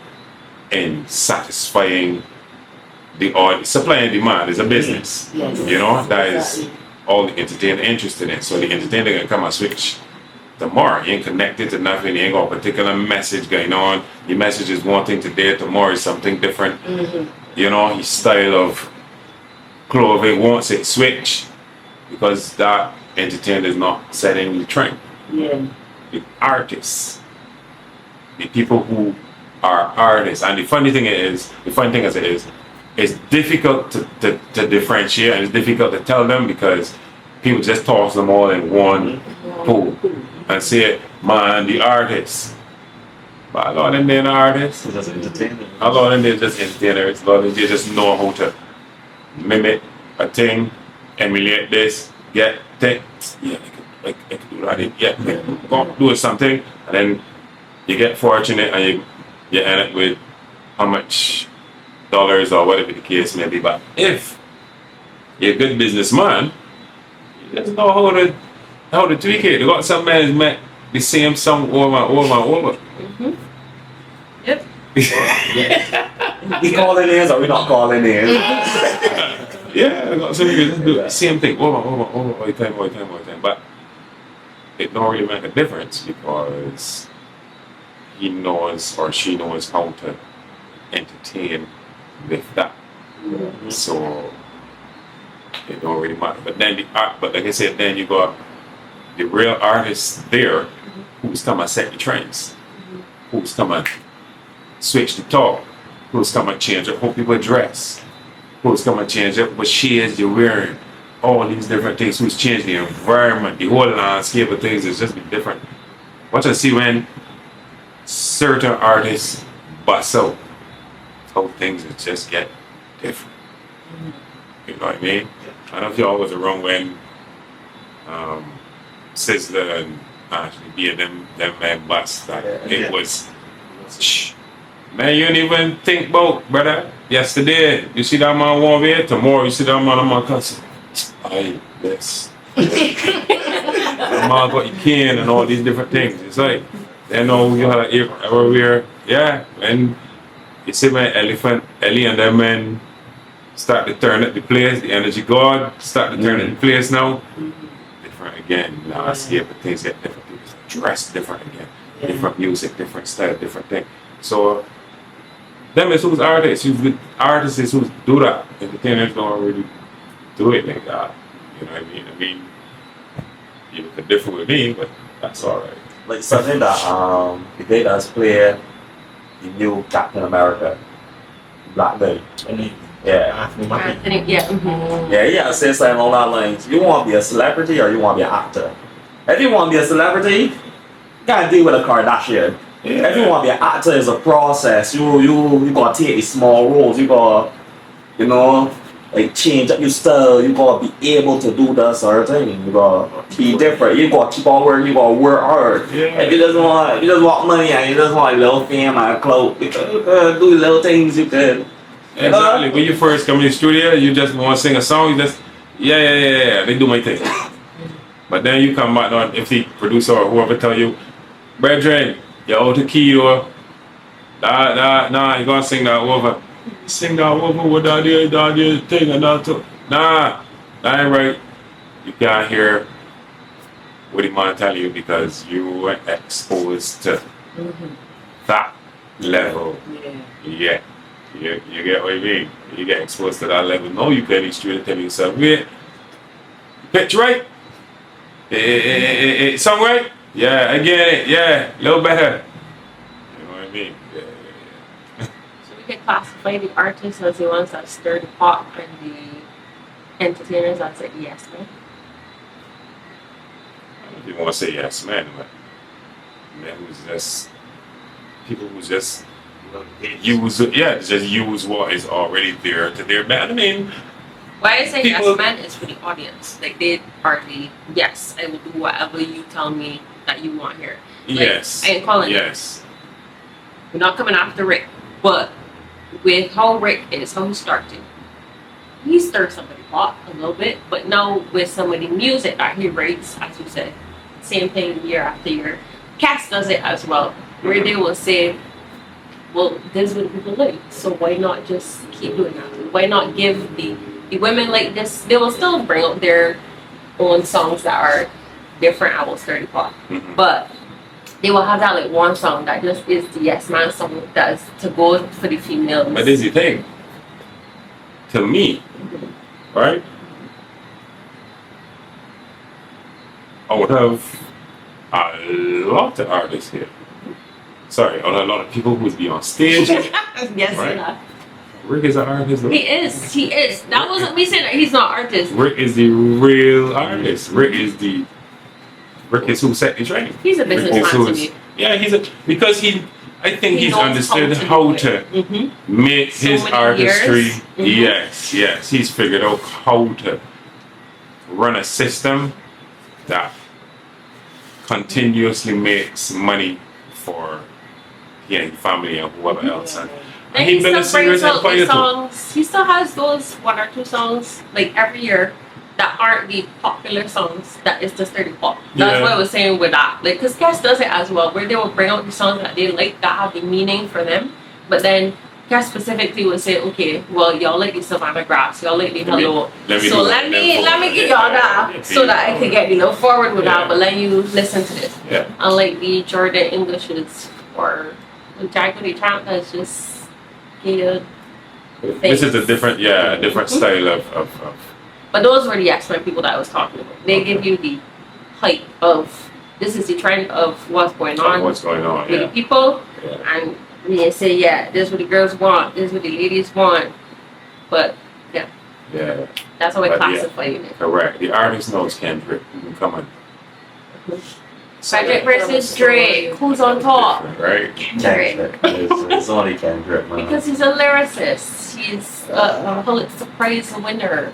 in satisfying the audience. Supply and demand is a business. That is all the entertainer interested in. So the entertainer can come and switch tomorrow. You ain't connected to nothing. You ain't got a particular message going on. Your message is one thing today, tomorrow is something different. His style of clothing wants it switch because that entertainer is not setting the trend. The artists, the people who are artists, and the funny thing is, it's difficult to differentiate and it's difficult to tell them because people just toss them all in one pool and say, man, the artists. But a lot of them they're artists. just entertainers. A lot of them they're just entertainers. A lot of them they just know how to mimic a thing, emulate this, get things. Yeah, I can do that. Yeah, go do something, and then you get fortunate and you end up with how much dollars or whatever the case may be. But if you're a good businessman, you just know how to tweak it. You got some men who make the same song over and over. Yep. We calling names or we not calling names? Yeah, I got some people just do the same thing over all the time. But it don't really make a difference because he knows or she knows how to entertain with that. So it don't really matter. But then like I said, then you got the real artists there who's come and set the trends, who's come and switch the talk, who's come and change up how people dress, who's come and change up what shades you're wearing, all these different things, who's changed the environment, the whole landscape of things has just been different. What I see when certain artists bust out, how things just get different. You know what I mean? I don't know if y'all was around when Sizzler and Ashley B and them men bust that. It was man, you don't even think about, brother. Yesterday, you see that man one way, tomorrow you see that man on my cousin. Yes. The man got your cane and all these different things. It's like, they know you have everywhere. Yeah, and you see when Ellie and them men start to turn up the place, the energy god start to turn up the place now. Different again, landscape and things get different. People dress different again. Different music, different style, different thing. So them is who's artists. Artists is who do that. Entertainers don't really do it like that. You know what I mean? I mean, you can differ with me, but that's alright. Like something that the guy that's playing the new Captain America, Black Guy. Yeah. Yeah, say something along that lines. You want to be a celebrity or you want to be an actor? If you want to be a celebrity, you can't deal with a Kardashian. Yeah. If you want to be an actor, it's a process. You gotta take these small roles. You gotta, like change up your style. You gotta be able to do that sort of thing. You gotta be different. You gotta keep on working. You gotta work hard. Yeah. If you just want money and you just want a little fame and clout, you can do little things. You can Exactly. When you first come in the studio, you just want to sing a song, you just, yeah, they do my thing. But then you come back on, if the producer or whoever tell you, brethren, you're out of key, or nah, you gonna sing that over. Sing that over with that thing and that too. Nah, that ain't right. You can't hear what the man tell you because you were exposed to that level. Yeah. You get what I mean? You get exposed to that level. No, you can't straight and tell yourself, wait, pitch right? Song right? Yeah, I get it. Yeah, a little better. You know what I mean? Yeah. So we can classify the artists as the ones that stir the pot and the entertainers as like yes man. If you want to say yes man, but man who's just people who just use what is already there to their band. I mean, why I say people, yes man is for the audience. Like they are the yes, I will do whatever you tell me that you want here. Like, yes. I ain't calling yes. We're not coming after Rick, but with how Rick is, how he started, he stirred somebody pot a little bit, but now with some of the music that he writes, as you said, same thing year after year. Cass does it as well, where they will say, well, this is what people like, so why not just keep doing that? Why not give the women like this, they will still bring out their own songs that are different, I will stir the pot, but they will have that like one song that just is the yes man song that is to go for the females. But this is the thing. To me, right? I would have a lot of artists here. Sorry, a lot of people who would be on stage. Yes, right? Rick is an artist. Though. He is. That wasn't me saying that he's not artist. Rick is the real artist. Rick is who set the train. He's a businessman to me. Yeah, because I think he's understood how to make his artistry. Yes. He's figured out how to run a system that continuously makes money for family and whoever else. And he still brings out the songs. He still has those one or two songs like every year that aren't the popular songs. That is the sturdy pop. That's what I was saying with that. Like, because Cass does it as well, where they will bring out the songs that they like that have the meaning for them. But then Cass specifically would say, okay, well, y'all like the Savannah Grass, y'all like the Hello. So let me give y'all that so that I can get forward with that. But let you listen to this. Yeah. Unlike the Jordan Englishes or the Jaggedy Tramp, that's just good. This is a different style of. But those were the X-Men people that I was talking about. They give you the hype of this is the trend of what's going on. With the people, and they say, this is what the girls want, this is what the ladies want. But that's how I classify it. Correct. The artist knows Kendrick. Come on. Kendrick versus Drake. Who's on top? Right. Kendrick. It's only Kendrick, man. Because he's a lyricist. He's a Pulitzer Prize winner.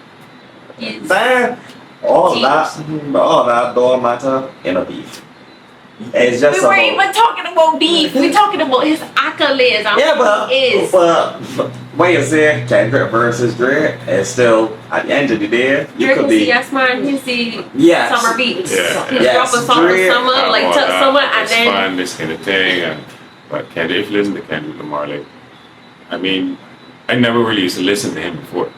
Man, all that don't matter in a beef. It's just we weren't even talking about beef. We're talking about his accolades. But when you say Kendrick versus Drake, it's still at the end of the day, Drake is the yes man. He's the summer beats. Yeah. He drop a song for summer, like took summer, and then fun, this kind of thing. But Kendrick, if you listen to Kendrick Lamar, like, I mean, I never really used to listen to him before.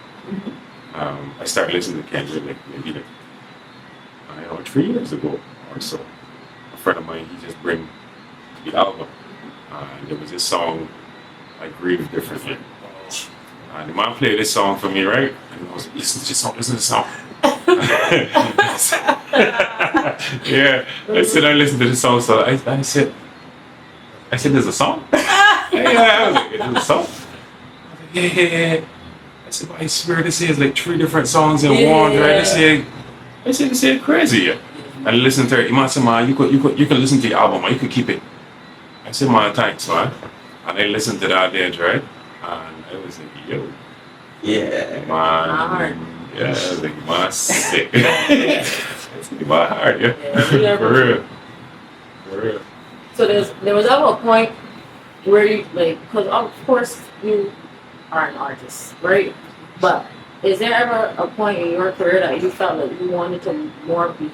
I started listening to Kendrick maybe 3 years ago or so. A friend of mine, he just bring the album. There was this song, I Grieve Differently. The man played this song for me, right? And I was like, listen to this song. I said I listened to the song, so I said, there's a song? I was like, there's a song? I was like, yeah. I said, I swear this is like 3 different songs in one, right? I said, this is crazy. I listened to it. Man said, man, you can listen to your album, man. You can keep it. I said, man, thanks, man. And I listened to that dance, right? And I was like, yo. Yeah. Man. Yeah, I was like, man, sick. It's my heart, For real. So there was ever a point where you, like, because of course you are an artist, right? But is there ever a point in your career that you felt like you wanted to more be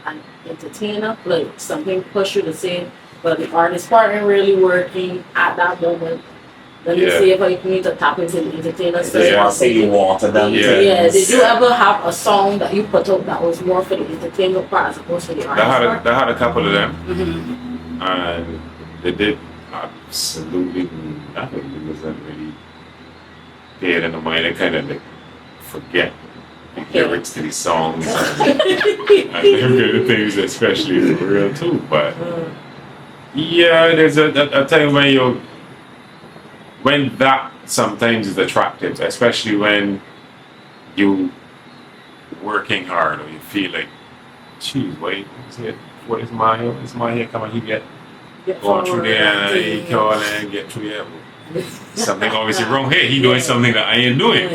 an entertainer? Like something pushed you to say, but the artist part ain't really working at that moment. Let me see if I need to tap into the entertainer side. Yeah, see you want to them. Yeah. Did you ever have a song that you put out that was more for the entertainment part as opposed to the artist part? They had a couple of them. Mm-hmm. And they did absolutely nothing. It wasn't really paid in the mind. They kind of like forget the lyrics to these songs and the things, especially for real too. But yeah, there's a time when that sometimes is attractive, especially when you working hard or you feel like, geez, wait, what is my here? Come on, he get going through there and he go and get through there. Something obviously wrong here. He doing something that I ain't doing.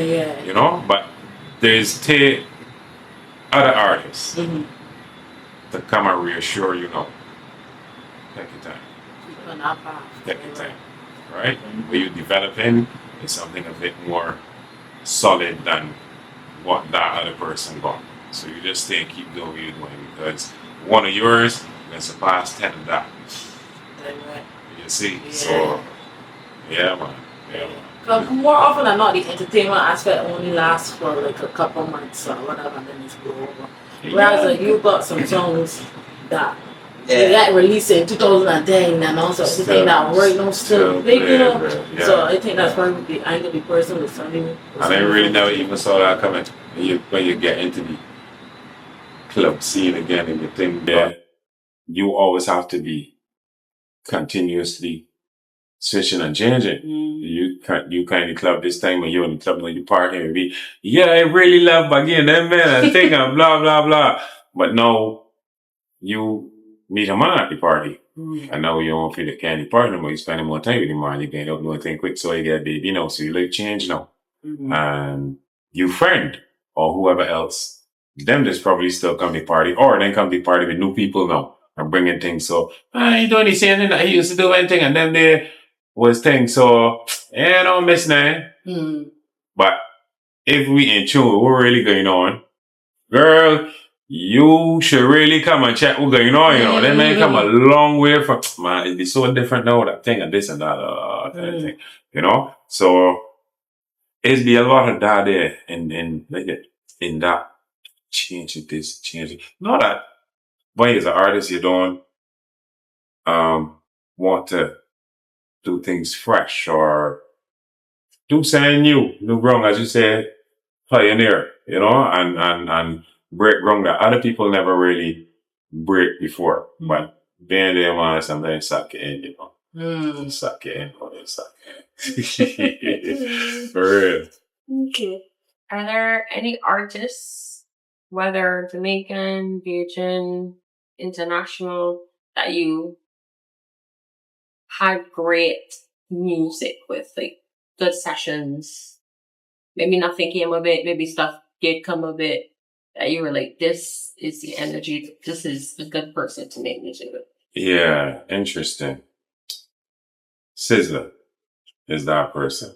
You know? But there's other artists to come and reassure you, no. Take your time. Take your time. Right? Where you're developing is something a bit more solid than what that other person got. So you just stay and keep doing what you're doing, because one of yours can surpass 10 of that. You see? So, yeah, man. Because more often than not, the entertainment aspect only lasts for like a couple months or whatever, and then it's go over. Whereas you got some songs that that released in 2010 and also everything that right now still big, you know. So I think that's probably the angle the person was telling me. And I really never even saw that coming. When you get into the club scene again and you think that you always have to be continuously switching and changing. You kind of club this time when you're in the club when you partying and be, I really love Buggy and them man and think and blah blah blah. But now you meet a man at the party. And now you don't feel the candy party anymore. You spending more time with him and you can't do anything quick, so you get a baby now. So you like change now. And you friend or whoever else, them just probably still come to the party, or then come to the party with new people now and bringing things. So he doing the same thing that he used to do anything, and then there was things. So don't miss nothing. But if we in tune with what's really going on, girl, you should really come and check what's going on, you know. They may come a long way from, man, it'd be so different now, that thing and this and that, kind of thing, you know. So it'd be a lot of that there in that change this, change it. Not that when you're an artist, you don't want to do things fresh or do something new wrong, as you said, pioneer, you know, and break wrong that other people never really break before. But being there, man, sometimes suck it in, you know. Suck it in, suck it in. For real. Okay. Are there any artists, whether Jamaican, Bajan, international, that you had great music with, like good sessions? Maybe nothing came of it, maybe stuff did come of it, that you were like, this is the energy, this is a good person to make music with. Yeah, interesting. Sizzler is that person.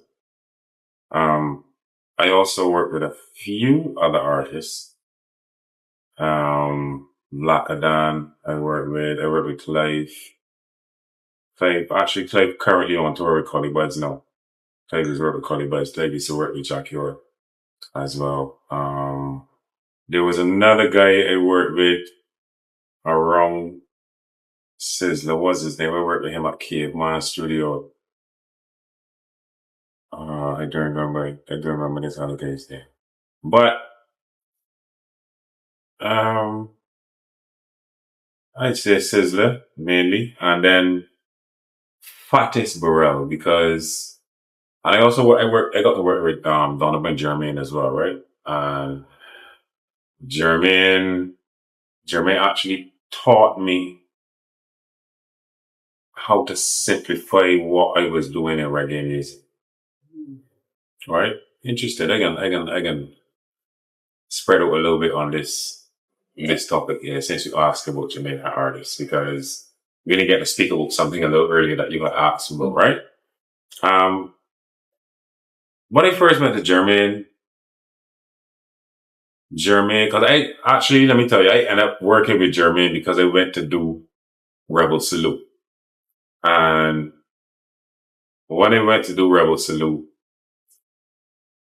I also work with a few other artists. Lakadan, I work with Clive. Clive currently on tour with Collie Buds now. Clive is working with Collie Buds. Clive used to work with Jackie Orr as well. There was another guy I worked with around Sizzler. What's his name? I worked with him at Caveman Studio. I don't remember this other guy's name. But I'd say Sizzler mainly, and then Fatis Burrell, because and I got to work with Donovan Jermaine as well, right? And Jermaine actually taught me how to simplify what I was doing in reggae music. Right? Interested. I can spread out a little bit on this topic here, since you asked about Jamaican artists, because we didn't get to speak about something a little earlier that you got asked about, right? when I first went to Germany, because let me tell you, I ended up working with Germany because I went to do Rebel Salute. And when I went to do Rebel Salute,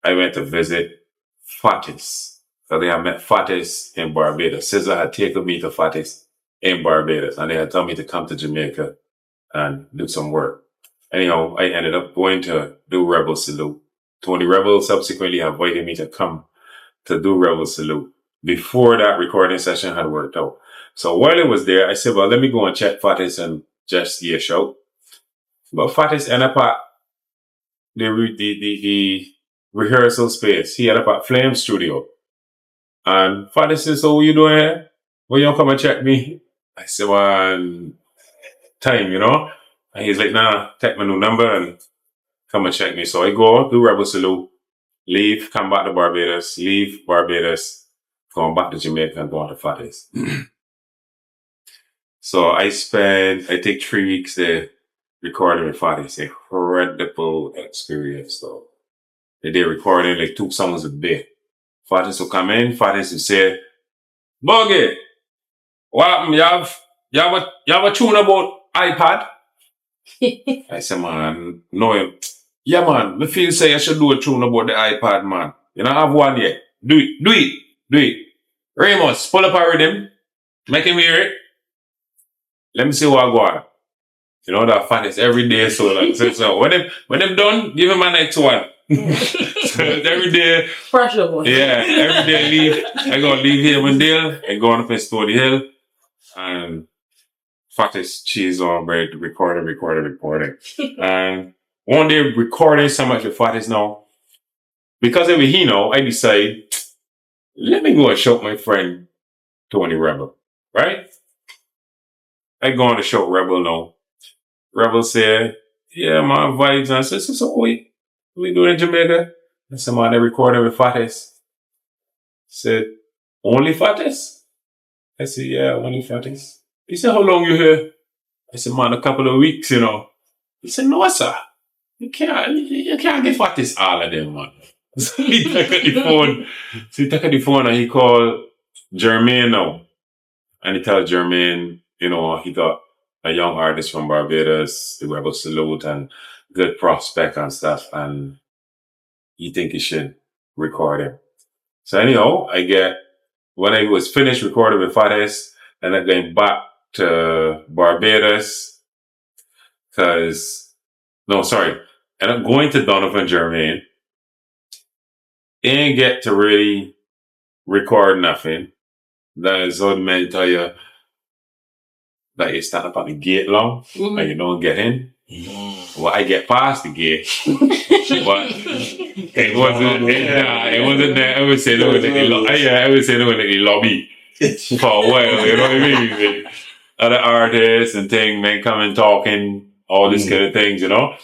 I went to visit Fatis. So they had met Fatis in Barbados. SZA had taken me to Fatis in Barbados, and they had told me to come to Jamaica and do some work. Anyhow, I ended up going to do Rebel Salute. Tony Rebel subsequently invited me to come to do Rebel Salute before that recording session had worked out. So while I was there, I said, well, let me go and check Fatis and just see a show. But Fatis ended up at the rehearsal space. He ended up at Flame Studio. And Fatis said, so what you doing here? When you come and check me? I said, well, time, you know? And he's like, nah, take my new number and come and check me. So I go, do Rebel Salute, leave, come back to Barbados, leave Barbados, going back to Jamaica and going to Fatis. So I take 3 weeks there recording with Fatis. Incredible experience though. They did recording like 2 songs a day. Fatis will come in, Fatis will say, Buggy, what you have a tune about iPad? I said, man, no. Yeah, man, me feel say I should do a tune about the iPad, man. You don't have one yet. Do it. Ramos, pull up a rhythm. Make him hear it. Let me see what I got. You know that Fatis every day, so like so when them done, give him my next one. So every day. Pressure one. Yeah, every day I go leave here one day and go on up in Stony Hill. And Fatis cheese on bread, recording. And one day recording so much with Fatis now. Because of he know, I decide, let me go and show my friend Tony Rebel. Right? I go on the show Rebel now. Rebel said, yeah, my vibes. And I said, so what we doing in Jamaica? I said, man, they recording with Fatis. Said, only Fatis? I said, yeah, only Fatis. He said, how long you here? I said, man, a couple of weeks, you know. He said, no, sir. You can't get Fatis all of them, man. So he took the phone and he called Jermaine now. And he told Jermaine, you know, he got a young artist from Barbados, the Rebel Salute, and good prospect and stuff. And he think he should record him. So anyhow, when I was finished recording with Fatis, and I'm going back to Barbados, and I'm going to Donovan Germain. Didn't get to really record nothing. That is all the men tell you that you stand up at the gate long and you don't get in. Well, I get past the gate, but it wasn't there. I would say there was like a lobby for a while. You know what I mean? With other artists and things, men coming talking, all these kind of things, you know.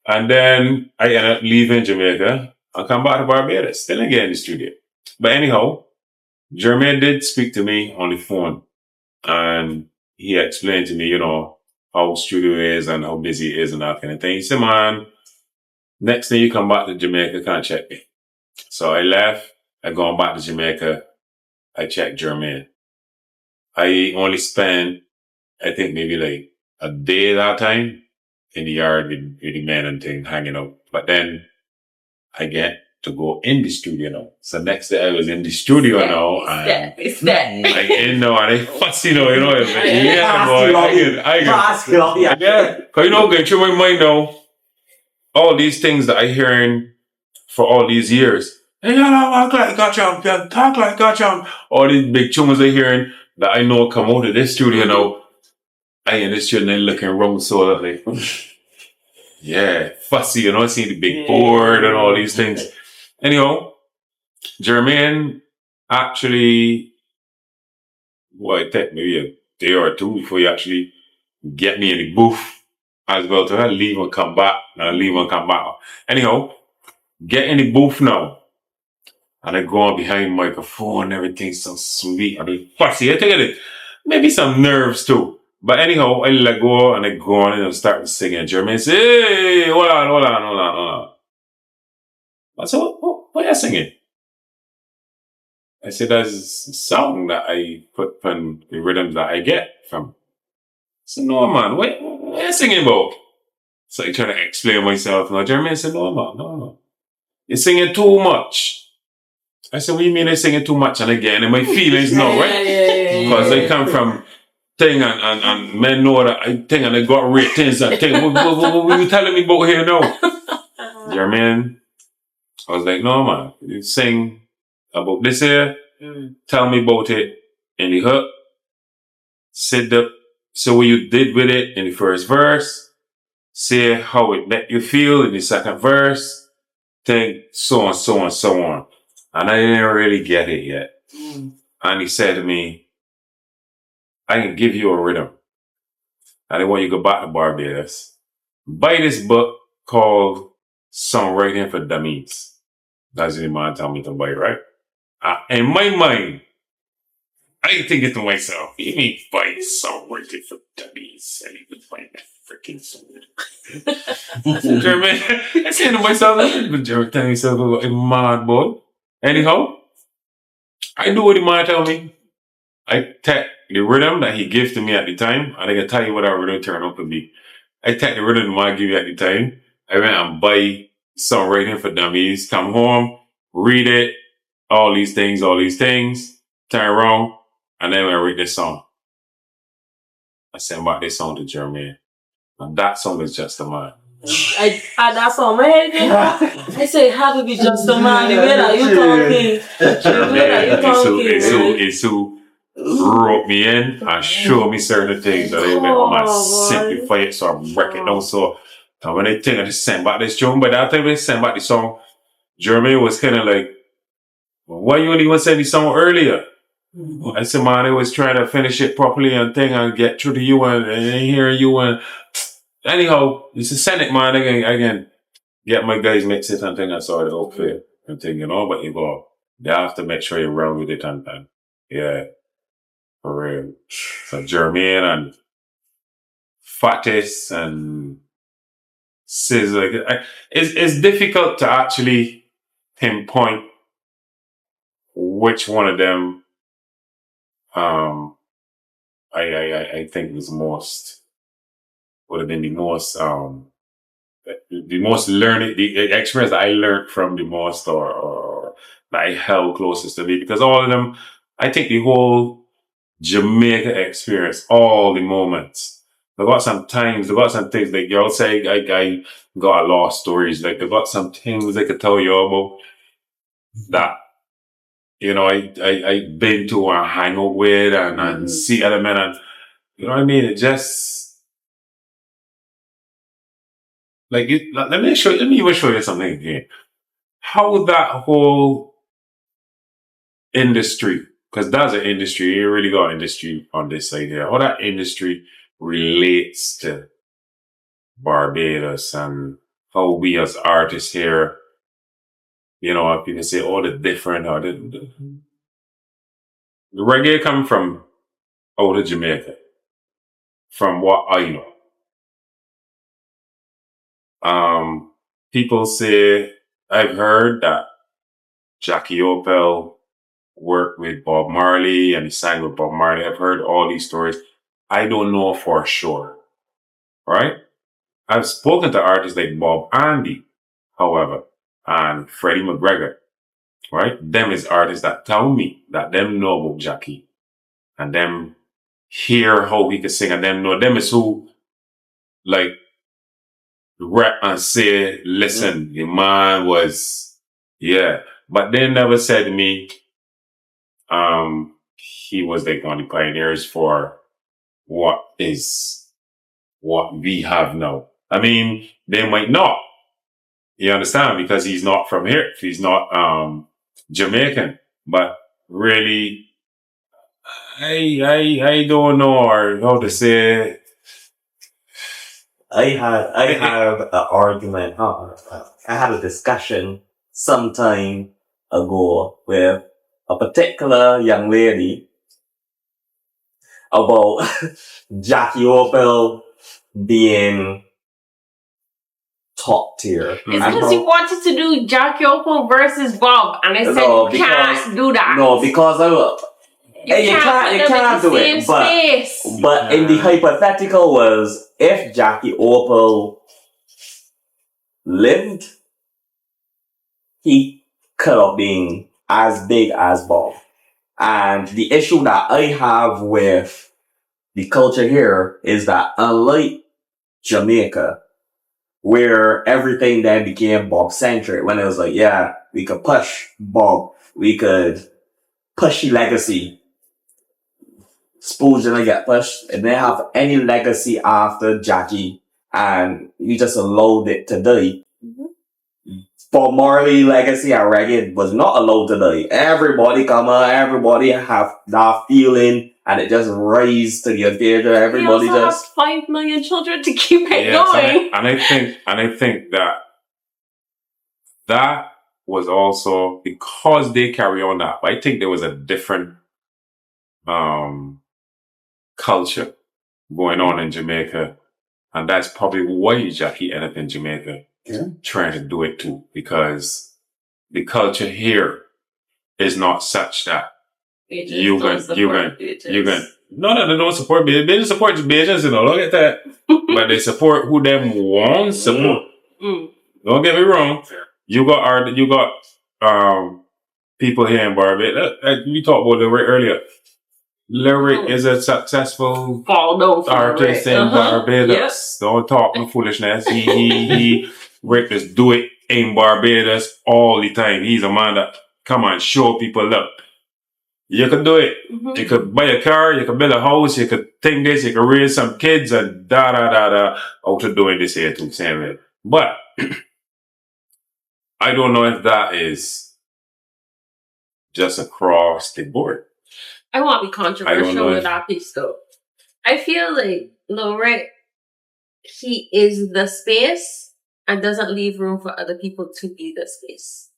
And then I ended up leaving Jamaica and come back to Barbados, still again in the studio. But anyhow, Jermaine did speak to me on the phone, and he explained to me, you know, how studio is and how busy it is and that kind of thing. He said, man, next thing you come back to Jamaica, come check me. So I left, I gone back to Jamaica, I checked Jermaine. I only spent, I think maybe like a day that time in the yard with the men and things hanging out. But then I get to go in the studio now. So next day I was in the studio now. It's that. Like in now and I fussy now, you know. Like, yeah, boy. I get. Yeah. Cause you know, going through my mind now, all these things that I hearing for all these years. Hey, talk like gotcha. All these big tunes I hearing that I know come out of this studio now. I in this studio and looking around so like, yeah, fussy, you know, seeing the big board and all these things. Anyhow, Jermaine actually, it took maybe a day or two before he actually get me in the booth as well. So I leave and come back, Anyhow, get in the booth now. And I go on behind the microphone and everything's so sweet. I mean, fussy, I think it maybe some nerves too. But anyhow, I let go and I go on and I start singing. Jermaine say, hey, hold on. I said, what are you singing? I said, that's a song that I put on the rhythm that I get from. I said, no, man, what are you singing about? So I try to explain myself. Now, Jeremy said, no, man, no. You're singing too much. I said, what do you mean I'm singing too much? And again, in my feelings now, right? Because I come from thing and men know that I think and I got ratings and thing. What you telling me about here now? Jermaine, I was like, no, man, you sing about this here, tell me about it in the hook, say what you did with it in the first verse, say how it made you feel in the second verse, thing, so on, so on, so on. And I didn't really get it yet. And he said to me, I can give you a rhythm. And I want you to go back to Barbados. Buy this book called Songwriting for Dummies. That's the man told me to buy, right? In my mind, I think it to myself, you mean buy Songwriting for Dummies? And you can find that freaking song. German, I said to myself, but German telling myself, a mad boy. Anyhow, I do what the man tell me. I take the rhythm that he gave to me at the time, and I can tell you what that rhythm turned out to be. I take the rhythm the man gave me at the time. I went and buy Songwriting for Dummies, come home, read it, all these things, turn around, and then I read this song. I sent back this song to Jermaine. And that song is Just a Man. I had that song, man. I say, how to be just a man. The way that you talking. It's who wrote me in and showed me certain things that I went simplify it so I break it down. So when I think I just sent back this tune, but that time they sent back the song, Jermaine was kind of like, why you only want to send the song earlier? I said, man, I was trying to finish it properly and get through to you and hear you and anyhow, it's a send it, man. I can get my guys mix it and I saw it out for you and thing, but you go, they have to make sure you run with it and yeah, for real. So Jermaine and Fatis and Sis, it's difficult to actually pinpoint which one of them I think was would have been the most learning, the experience that I learned from the most or that I held closest to me, because all of them, I think the whole Jamaica experience, all the moments, they got some things like y'all say, I got a lot of stories, like they got some things I could tell you about that, I been to and hang out with and see other men and, you know what I mean? It just, let me even show you something again. How that whole industry, because that's an industry, you really got industry on this side here, how that industry relates to Barbados and how we as artists here, people say all the different, the reggae come from out of Jamaica, from what I know. People say, I've heard that Jackie Opel worked with Bob Marley and he sang with Bob Marley. I've heard all these stories. I don't know for sure, right? I've spoken to artists like Bob Andy, however, and Freddie McGregor, right? Them is artists that tell me that them know about Jackie and them hear how he can sing and them know them is who like rap and say, listen, the man was, yeah. But they never said to me, he was like one of the pioneers for what we have now. I mean, they might not. You understand? Because he's not from here. He's not Jamaican. But really, I don't know or how to say. I had an argument. I had a discussion some time ago with a particular young lady about Jackie Opel being top tier. It's because you wanted to do Jackie Opal versus Bob, and I said you can't do that. No, because you can't do it. But in the hypothetical was if Jackie Opal lived, he could have been as big as Bob. And the issue that I have with the culture here is that unlike Jamaica, where everything then became Bob-centric, when it was like, yeah, we could push Bob, we could push the legacy. Suppose gonna get pushed, and they have any legacy after Jackie, and we just allowed it to die. Bob Marley legacy and reggae was not allowed to die. Everybody come on, everybody have that feeling, and it just raised to the occasion. Everybody also just have 5 million children to keep it going. And I think that was also because they carry on that. I think there was a different culture going on in Jamaica, and that's probably why Jackie ended up in Jamaica. Trying to do it too, because the culture here is not such that you can no, they don't support Bajans. They support Bajans, look at that. But they support who them want support. Don't get me wrong. You got people here in Barbados. We talked about Lyric earlier. Lyric is a successful artist in Barbados. Yep. Don't talk no foolishness. He Rick just do it in Barbados all the time. He's a man that come and show people, look, you can do it. You could buy a car, you could build a house, you could think this, you could raise some kids and out of doing this here too, same way. But I don't know if that is just across the board. I want to be controversial with that piece though. I feel like Lyric, he is the space and doesn't leave room for other people to be the space.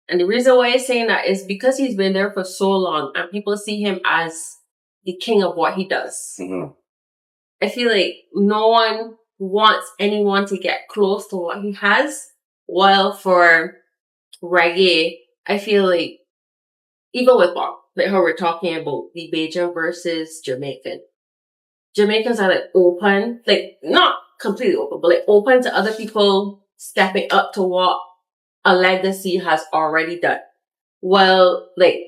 And the reason why I'm saying that is because he's been there for so long and people see him as the king of what he does. I feel like no one wants anyone to get close to what he has. While for reggae, I feel like, even with Bob, like how we're talking about the Bajan versus Jamaican. Jamaicans are like open, like not completely open, but like open to other people stepping up to what a legacy has already done. Well, like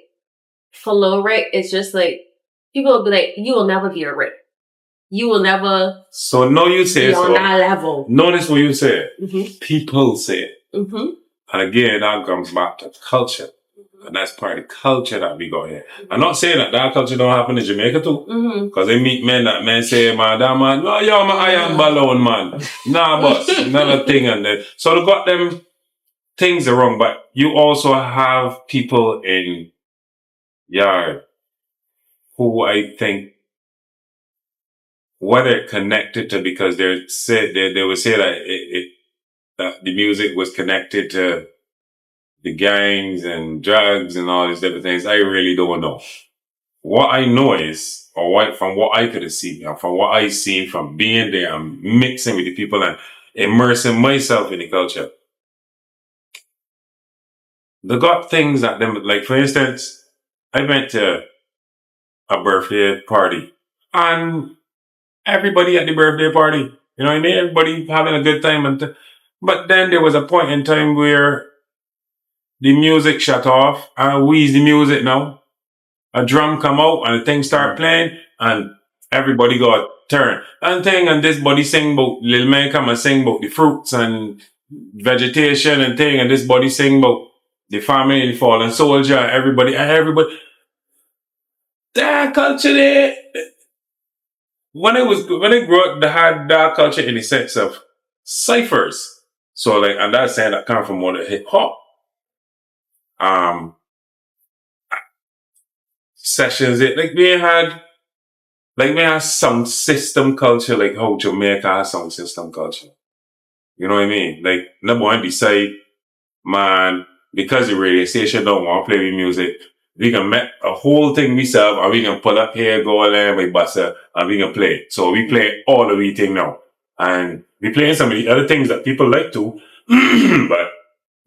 for Lyric, it's just like people will be like, you will never be a Rick. You will never so no you say be on that level. Notice what you say. People say it. And again, that comes back to culture. And that's part of the culture that we got here. I'm not saying that culture don't happen in Jamaica too. Because they meet men that men say, man, that man, no, yo, man, I am balloon, man. Nah, boss, another thing. And then, so they got them things are wrong, but you also have people in yard who I think, whether connected to, because they would say that that the music was connected to the gangs and drugs and all these different things. I really don't know. What I know is, from what I could have seen, and from what I seen from being there and mixing with the people and immersing myself in the culture, they got things that them, like for instance, I went to a birthday party and everybody at the birthday party, you know what I mean? Everybody having a good time. But then there was a point in time where the music shut off and wheeze the music now. A drum come out and the thing start playing and everybody got turn. And this body sing about, Lil Man come and sing about the fruits and vegetation and thing, and this body sing about the family, the fallen soldier, everybody. That culture there. When it grew up, they had that culture in the sense of ciphers. So like, and that's saying that come from more the hip hop. Sessions, we had sound system culture, like how Jamaica has sound system culture. You know what I mean? Like, number one, decide, man, because the radio station don't want to play with music, we can make a whole thing myself, and we can pull up here, go along with Buster, and we can play. So we play all the thing now. And We playing some of the other things that people like to, but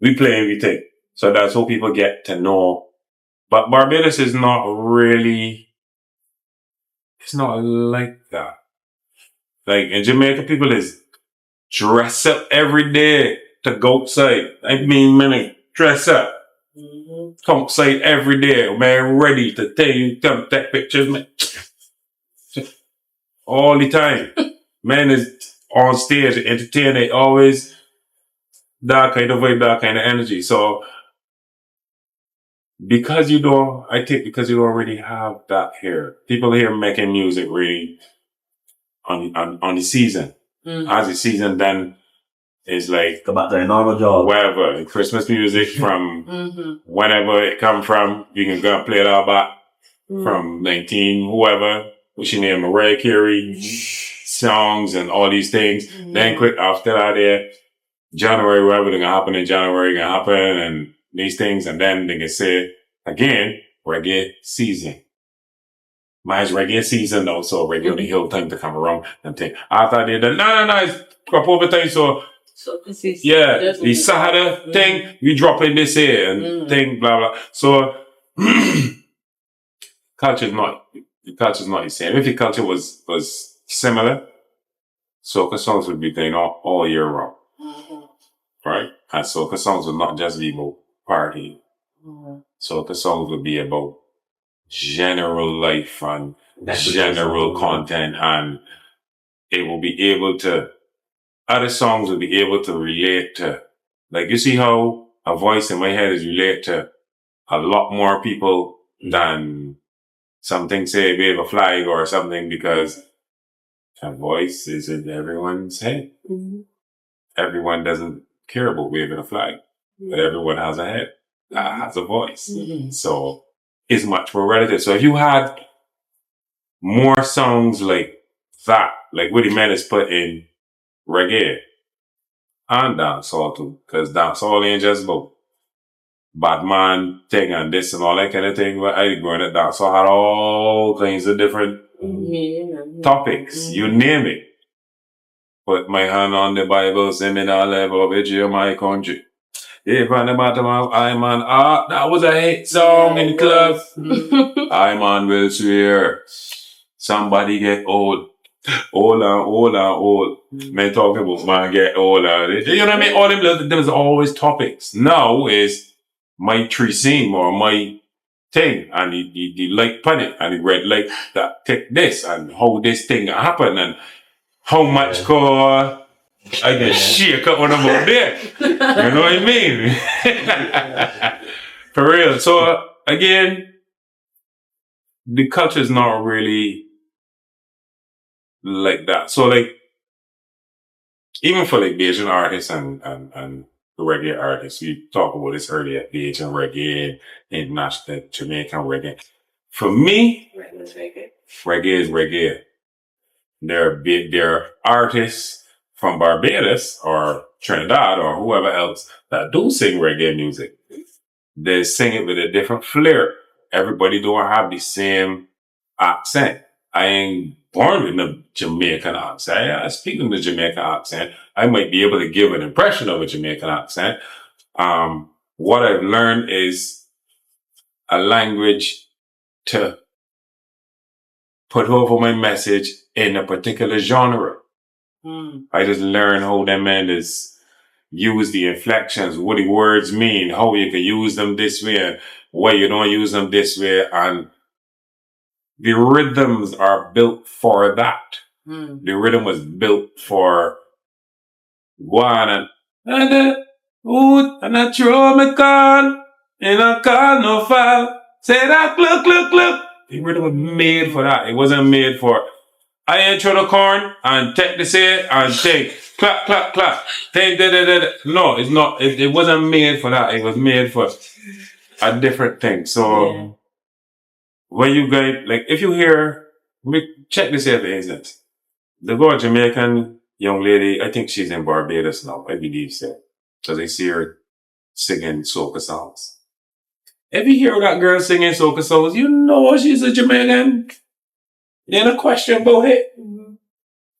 we play everything. So that's how people get to know. But Barbados is not really, it's not like that. Like in Jamaica, people is dress up every day to go outside. I mean, man, dress up. Come outside every day, man, ready to tell you, come take pictures, man. All the time. Man is on stage, entertaining, always that kind of vibe, that kind of energy. So, because you don't really have that here. People here making music really on the season. As the season then is like Go back to a normal job. wherever. Christmas music from whenever it come from, you can go and play it all back from 19 whoever, what's your name, Mariah Carey songs and all these things. Then quick after that January, whatever gonna happen in January gonna happen and these things, and then they can say again, reggae season. Mine's reggae season though, so reggae on the hill time to come around and think. After they done, no, it's crop over time, so this is the Sahara thing, we drop in this here and thing, blah blah. So culture's not the same. If the culture was similar, soca songs would be playing all year round. Right? And soca songs would not just be about party. Soca songs would be about general life and general content, and it will be able to, other songs will be able to relate to, like you see how a voice in my head is relate to a lot more people than something say wave a flag or something, because a voice is in everyone's head. Everyone doesn't care about waving a flag, but everyone has a head that has a voice. So it's much more relative. So if you had more songs like that, like Woody Menace put in reggae and dancehall too, because dancehall ain't just about Batman thing and this and all that kind of thing. But I growing up, dancehall had all kinds of different topics. You name it. Put my hand on the Bible, send me that level of edge of my country. If on the bottom of I man, that was a hit song in the club. I man will swear. Somebody get old. Old. Man talking about man get older. You know what I mean? All them, there was always topics. Now is my tree scene or my thing. And the light panic and the red light that take this and how this thing happen and how much I can shake up when I'm out there. You know what I mean? For real. So, again, the culture is not really like that. So, like, even for like Bajan artists and the reggae artists, we talked about this earlier, Bajan reggae, international Jamaican reggae. For me, reggae is reggae. They're artists from Barbados or Trinidad or whoever else that do sing reggae music. They sing it with a different flair. Everybody don't have the same accent. I ain't born with a Jamaican accent. I speak in the Jamaican accent. I might be able to give an impression of a Jamaican accent. What I've learned is a language to put over my message in a particular genre. I just learned how them men is use the inflections, what the words mean, how you can use them this way, and why you don't use them this way, and the rhythms are built for that. The rhythm was built for one and I throw me call and I call no foul. Say that look. The rhythm was made for that. It wasn't made for I ain't throw the corn and take this here and take clap. Take da. No, it's not. It wasn't made for that. It was made for a different thing. So when you guys, like, if you hear, check this here for instance. The girl Jamaican young lady, I think she's in Barbados now, I believe so. Because I see her singing soca songs. If you hear that girl singing soca songs, you know she's a Jamaican. There's no question about it.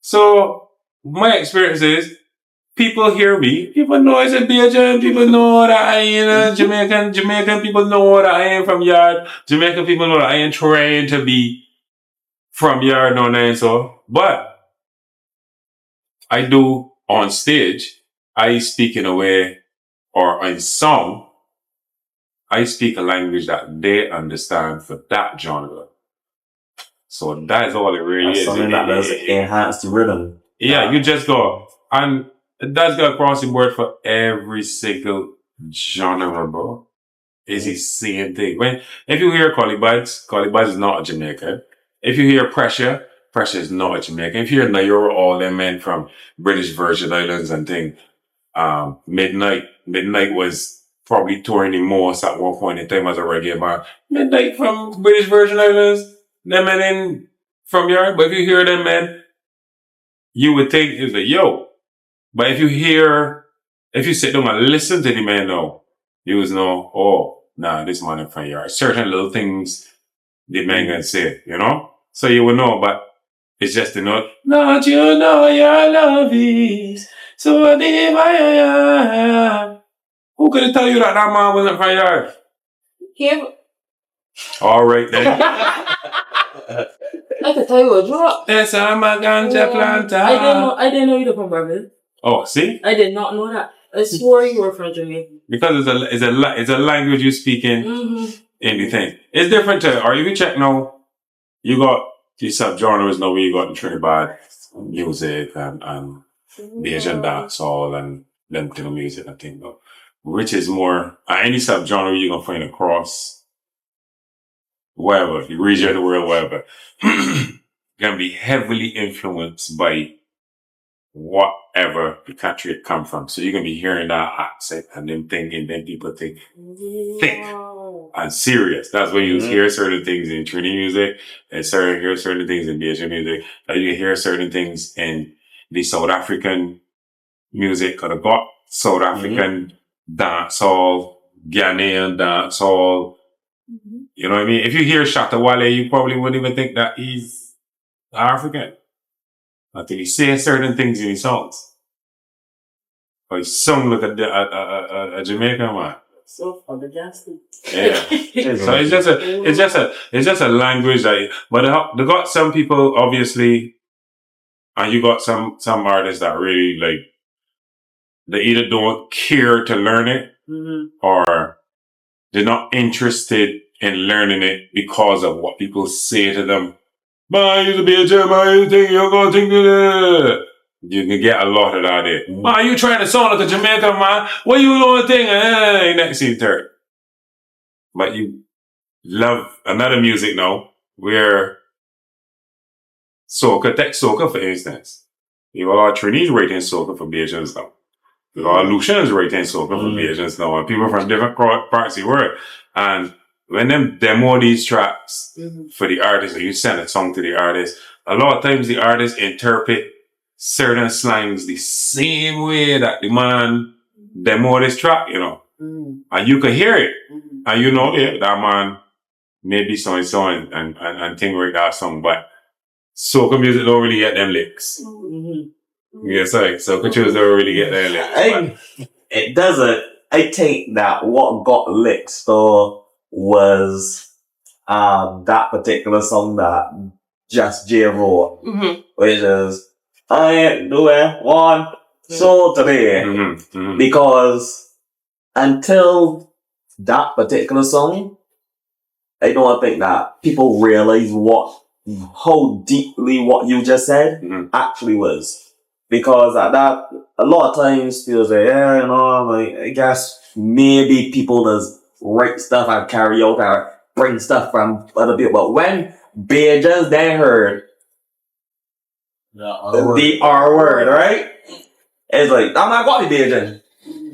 So, my experience is, people hear me. People know it's a Bajan. People know that I ain't Jamaican. Jamaican people know that I ain't from yard. Jamaican people know that I ain't trying to be from yard and so. But I do on stage. I speak in a way, or in song, I speak a language that they understand for that genre. So that is all it really is. Something that does enhance the rhythm. Yeah, you just go. And that's go across the board for every single genre, bro. It's the same thing. If you hear Collie Buds is not a Jamaican. If you hear Pressure is not a Jamaican. If you hear Nairo, all them men from British Virgin Islands and thing, Midnight was probably touring the most at one point in time as a reggae man. Midnight from British Virgin Islands, them men from yard. But if you hear them men, you would think it's like, yo. But if you sit down and listen to the man now, you would know, oh, nah, this man in front yard. Certain little things the man can say, you know? So you would know, but it's just the note. Not you know your love is so deep I am. Who could tell you that man wasn't from yard? Him. All right then. I could tell you a drop. Yes, I'm a ganja planter. I didn't know you were from Barbados. Oh, see? I did not know that. I swore you were from Jamaica. Because it's a language you speak in the thing. It's different or you can check now, you got these subgenres now where you got the Trinidad music and Bajan dancehall and them kind of music and thing, which is more, any subgenre you're going to find across wherever, the region of the world, wherever, can be heavily influenced by whatever the country it come from. So you're going to be hearing that accent and them thinking, then people think and serious. That's when you hear certain things in Trini music and hear certain things in Bajan music. And you hear certain things in the South African music, or got South African dancehall, Ghanaian dancehall. You know what I mean? If you hear Shatter, you probably wouldn't even think that he's African. Until he says certain things in his songs. Or he sung like a Jamaican man. So for the Justin. Yeah. So it's just a language but they got some people obviously, and you got some artists that really like, they either don't care to learn it or they're not interested in learning it because of what people say to them. Man, you to be a German, you think you're going to think that. You can get a lot of that there. Man, you trying to sound like a Jamaican man. What you going to think? Next scene third. But you love another music now where soca, take soca for instance. You got Trini's rating soca for Bajans now. You got Lucian's rating soca for Bajans now. And people from different parts of the world. And when them demo these tracks for the artist, or you send a song to the artist, a lot of times the artist interpret certain slangs the same way that the man demo this track, you know. And you can hear it. And you know, yeah, that man may be so and thing like that song, but soca music don't really get them licks. Yeah, sorry. Soca tunes don't really get them licks. It doesn't. I think that what got licks though was that particular song that Just J wrote, which is I ain't doing one soul today. Because until that particular song, I don't think that people realize how deeply what you just said actually was. Because at that, a lot of times people say, yeah, you know, like, I guess maybe people just write stuff and carry out or bring stuff from other people. But when Bajans then heard the R word, right? It's like, I'm not going to be Bajan.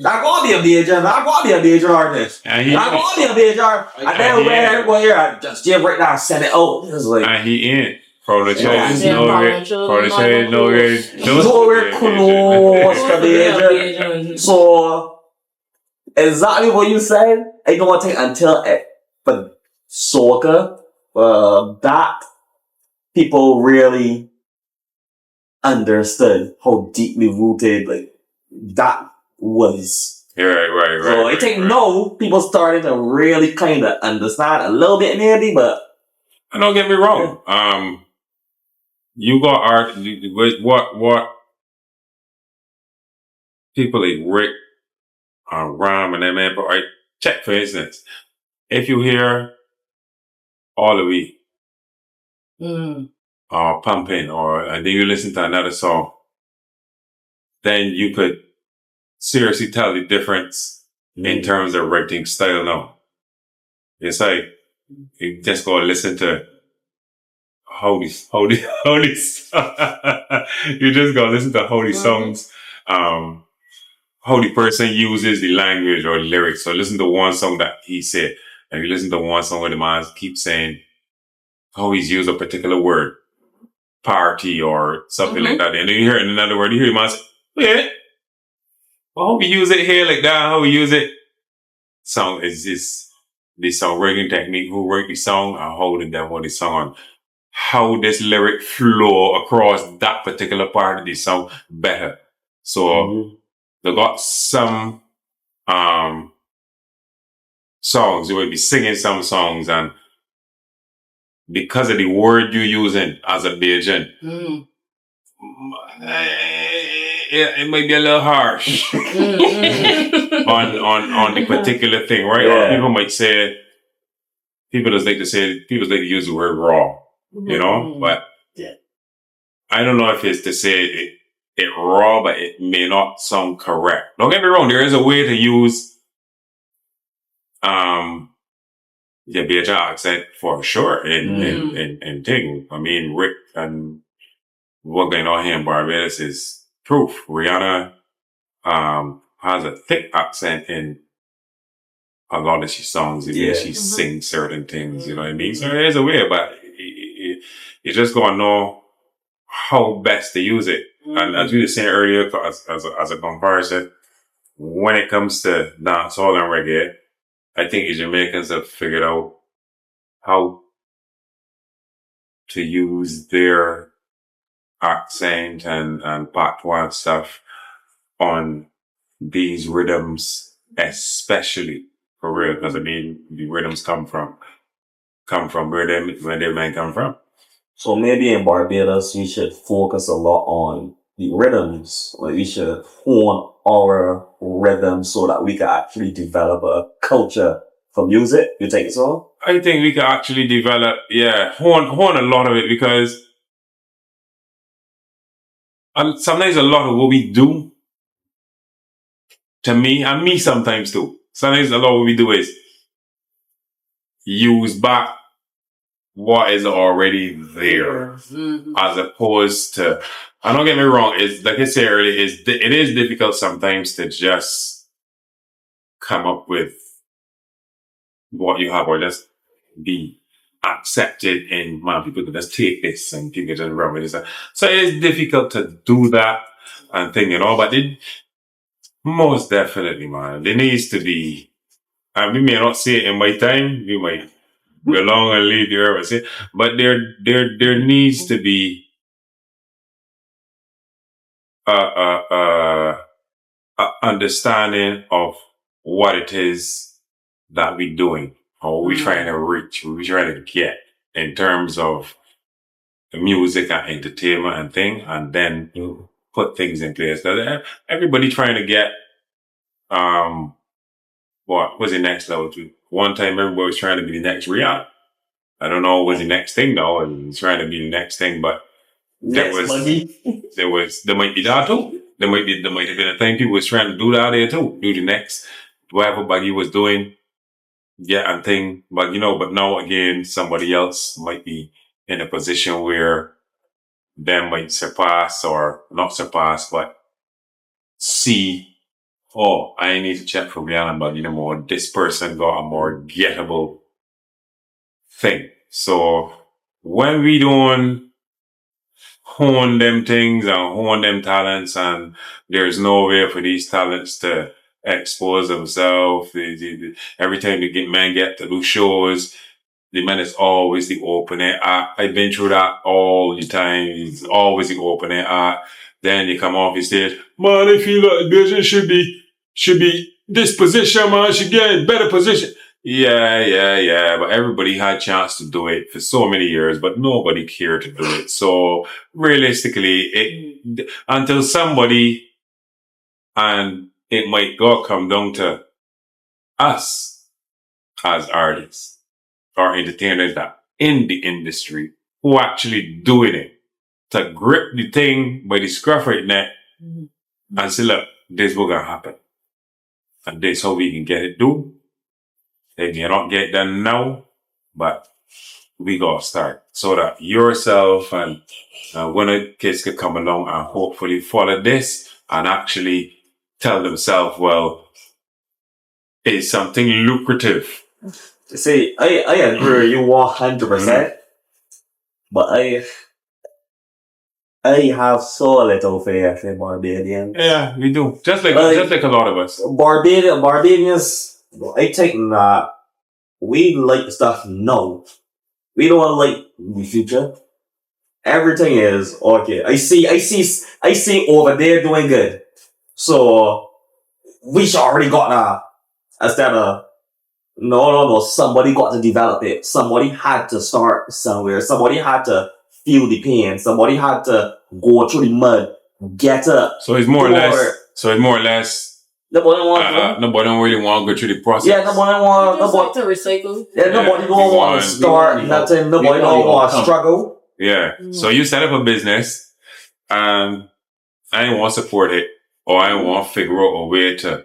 I'm going to be a Bajan. I'm going to be a Bajan artist. I'm going to be a Bajan artist. And then when everyone here, I just jam right now and send it out. It's like, and he ain't. Probably change nowhere close to Bajan. So, exactly what you said, I don't want to take until for soca, that people really understood how deeply rooted, like, that was. Right. So I think now people starting to really kind of understand a little bit maybe, but. And don't get me wrong. You got art, what people like Rick, Ram and them, but right, check for instance, if you hear All the Way, or Pumping, and then you listen to another song, then you could seriously tell the difference in terms of writing style now. It's like, you just go listen to holy you just go listen to holy songs, how the person uses the language or the lyrics. So listen to one song that he said, and you listen to one song where the man keeps saying how he's used a particular word, party or something like that. And then you hear it in another word, you hear the man say, yeah, well, how we use it here like that, how we use it. Song is the songwriting technique, who wrote the song and how did them what the song on. How this lyric flow across that particular part of the song better. So they got some songs, you will be singing some songs, and because of the word you're using as a Bajan, it might be a little harsh on the particular thing, right? Or people might say, people just like to use the word raw, you know? But I don't know if it's to say it raw, but it may not sound correct. Don't get me wrong, there is a way to use Bajan accent for sure in thing. I mean, Rick and what going on here in Barbados is proof. Rihanna has a thick accent in a lot of she songs, even she sings certain things, you know what I mean? So there is a way, but you just gotta know how best to use it. And as we were saying earlier, as a comparison, when it comes to dancehall and reggae, I think the Jamaicans have figured out how to use their accent and patois and stuff on these rhythms, especially for real. Because I mean, the rhythms come from where they might come from. So maybe in Barbados, we should focus a lot on the rhythms. Like we should hone our rhythms so that we can actually develop a culture for music. You think so? I think we can actually develop, hone a lot of it, because sometimes a lot of what we do, to me, and me sometimes too, sometimes a lot of what we do is use back what is already there, as opposed to, and don't get me wrong, it's like I said earlier, it is difficult sometimes to just come up with what you have or just be accepted, and people can just take this and people just run with this. So it is difficult to do that and thing, you know, but it most definitely, man, there needs to be, and we may not see it in my time, we might go long and leave you ever see, but there needs to be a understanding of what it is that we're doing, or we're trying to reach, we're trying to get in terms of the music and entertainment and thing, and then put things in place. Because everybody trying to get, what was the next level to? One time everybody was trying to be the next Rihanna. I don't know what was the next thing though, and trying to be the next thing, but there might be that too. There might have been a thing people was trying to do that there too. Do the next, whatever Buggy was doing, and thing. But but now again, somebody else might be in a position where them might surpass or not surpass, but see, oh, I need to check for Rihanna, but more, this person got a more gettable thing. So when we don't hone them things and hone them talents, and there's no way for these talents to expose themselves, every time they get to do shows, the man is always the opening act. I've been through that all the time. He's always the opening act. Then you come off the stage, man, I feel like business should be this position, man, should get in better position. Yeah. But everybody had a chance to do it for so many years, but nobody cared to do it. So realistically, until somebody, and it might go come down to us as artists or entertainers that in the industry who actually doing it to grip the thing by the scruff right neck and say, look, this is what's gonna happen. And this how we can get it done. They may not get done now, but we gotta start so that yourself and one of the kids could come along and hopefully follow this and actually tell themselves, well, it's something lucrative. See, I agree with you 100%, but I have so little faith in Barbadians. Yeah, we do. Just like a lot of us. Barbadians, I think that we like stuff now. We don't like the future. Everything is okay. I see over there doing good. So we should already got that. Instead of no, somebody got to develop it. Somebody had to start somewhere. Somebody had to feel the pain. Somebody had to go through the mud, get up. So it's more or less. Nobody don't really want to go through the process. Yeah, nobody to recycle. Yeah, nobody don't want to start nothing. Nobody don't want to struggle. Yeah. So you set up a business, and I want to support it, or I want to figure out a way to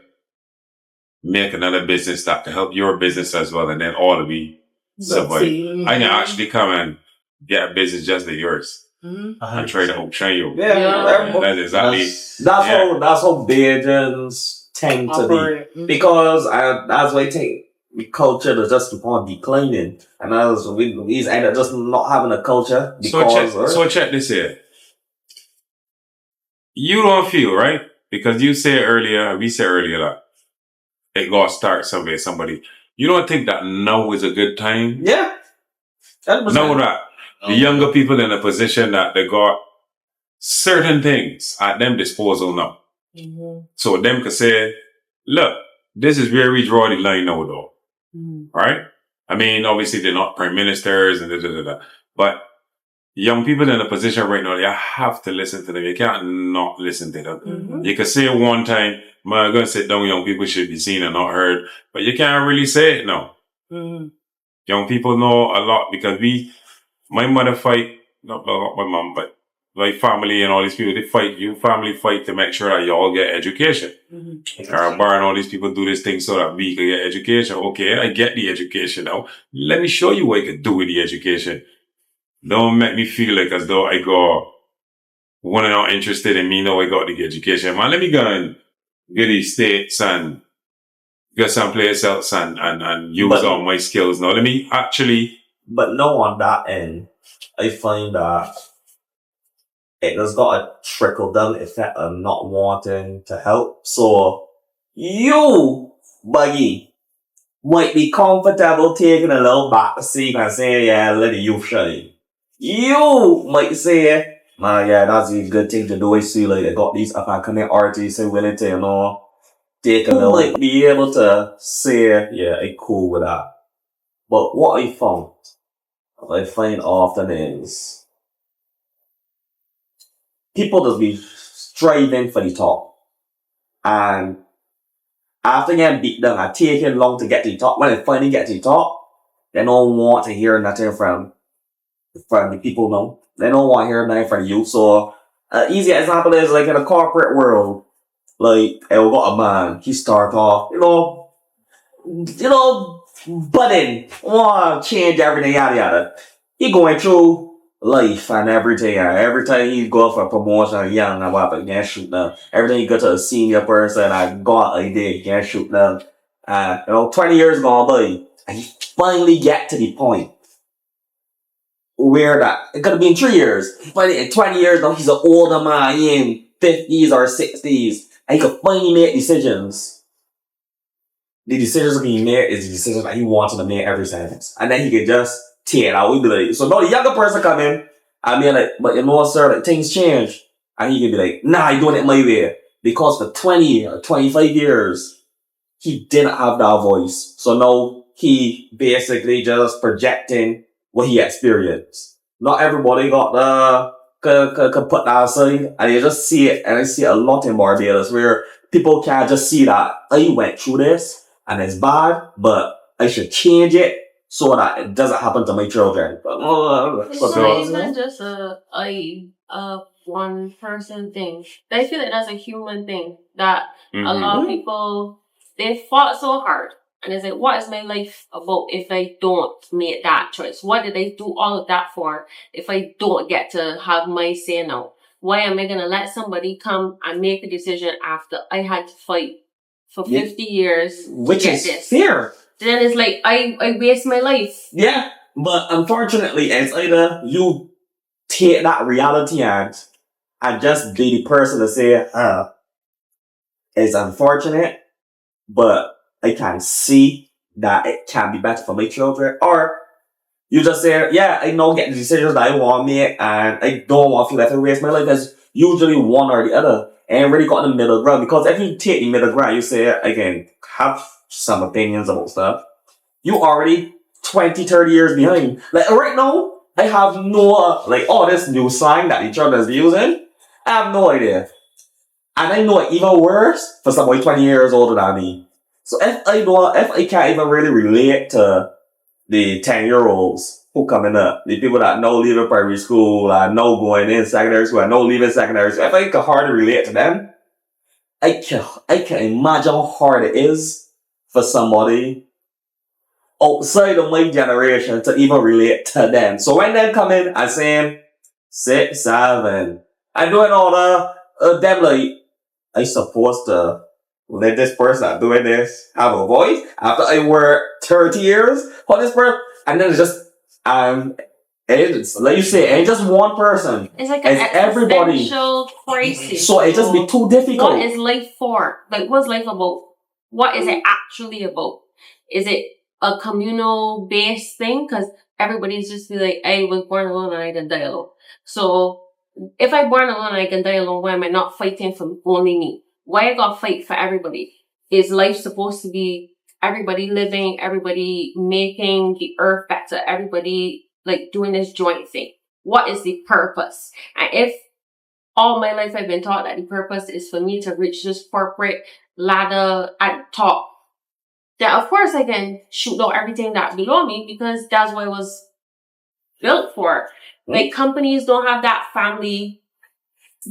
make another business that can help your business as well, and then all of we survive. I can actually come and get a business just like yours and try to outshine you. Yeah. That's exactly. That's how Bajans tend to be, because that's why I think the culture is just keep on declining, and as we end up just not having a culture. So check this here. You don't feel right because you said earlier, we said earlier that it got to start somewhere, somebody. You don't think that now is a good time? Yeah. 100%. Now that the younger people in a position that they got certain things at them disposal now. So them can say, look, this is where we draw the line now though. Right? I mean, obviously they're not prime ministers and but young people in a position right now, you have to listen to them. You can't not listen to them. You can say one time, man, I'm going to sit down, young people should be seen and not heard, but you can't really say it now. Young people know a lot because my mother fight, not my mom, but my family and all these people, family fight to make sure that you all get education. Our bar and all these people do this thing so that we can get education. Okay, I get the education now. Let me show you what I can do with the education. Don't make me feel like as though I go, one and not interested in me, no, I got the education. Man, let me go and get these states and get someplace else and use all my skills. Now, let me actually. But no, on that end, I find that it has got a trickle down effect of not wanting to help. So, you, Buggy, might be comfortable taking a little back seat and saying, yeah, let the youth shine. You might say, man, yeah, that's a good thing to do. I see, like, I got these up-and-coming artists who willing to, take a little, might be able to say, yeah, I'm cool with that. But what I find often is, people just be striving for the top. And after getting beat down and taking long to get to the top, when they finally get to the top, they don't want to hear nothing from the people now. They don't want to hear nothing from you. So, an easy example is like in the corporate world, like, I got a man, he start off, budding, want to change everything, yada yada. He going through life and everything, and every time he go for a promotion, young and what, but he can't shoot them. Every time he go to a senior person, I got an idea, he can't shoot them. 20 years gone by, and he finally get to the point where that, it could have been 3 years, but in 20 years now, he's an older man, he in 50s or 60s, and he could finally make decisions. the decisions being made is the decision that he wanted to make every sentence. And then he could just tear it out. We'd be like, so now the younger person come in, and be like, but you know, sir, like, things change. And he could be like, nah, I'm doing it my way. Because for 20 or 25 years, he didn't have that voice. So now he basically just projecting what he experienced. Not everybody got could put that aside, and you just see it, and I see it a lot in Barbados where people can't just see that I went through this and it's bad, but I should change it so that it doesn't happen to my children. It's not even just a one person thing. I feel like that's a human thing that a lot of people, they fought so hard. And it's like, what is my life about if I don't make that choice? What did I do all of that for if I don't get to have my say now? Why am I going to let somebody come and make a decision after I had to fight for 50 years which to get is this? fair. Then it's like, I waste my life. Yeah, but unfortunately, it's either you take that reality and just be the person to say, it's unfortunate, but I can see that it can be better for my children. Or you just say, yeah, I know get the decisions that I want to make and I don't want to feel like I waste my life. There's usually one or the other. And really got in the middle ground. Because if you take the middle ground, you say, again, have some opinions about stuff. You already 20, 30 years behind. Like right now, I have no, this new slang that the children is using. I have no idea. And I know it even worse for somebody 20 years older than me. So if I can't even really relate to the 10-year-olds who coming up, the people that know leaving primary school, and know going in secondary school, and know leaving secondary school, if I can hardly relate to them, I can imagine how hard it is for somebody outside of my generation to even relate to them. So when they come in and saying 6, 7, I'm doing all them like, I supposed to let this person doing this have a voice after I work 30 years for this person, and then it's just it's like you say, it ain't just one person. It's like an existential crisis. So it just be too difficult. What is life for? Like, what's life about? What is it actually about? Is it a communal based thing? Because everybody's just be like, I was born alone and I can die alone. So if I born alone and I can die alone, why am I not fighting for only me? Why I gotta fight for everybody? Is life supposed to be everybody living, everybody making the earth better, everybody like doing this joint thing? What is the purpose? And if all my life I've been taught that the purpose is for me to reach this corporate ladder at top, then of course I can shoot out everything that below me because that's what it was built for. Like companies don't have that family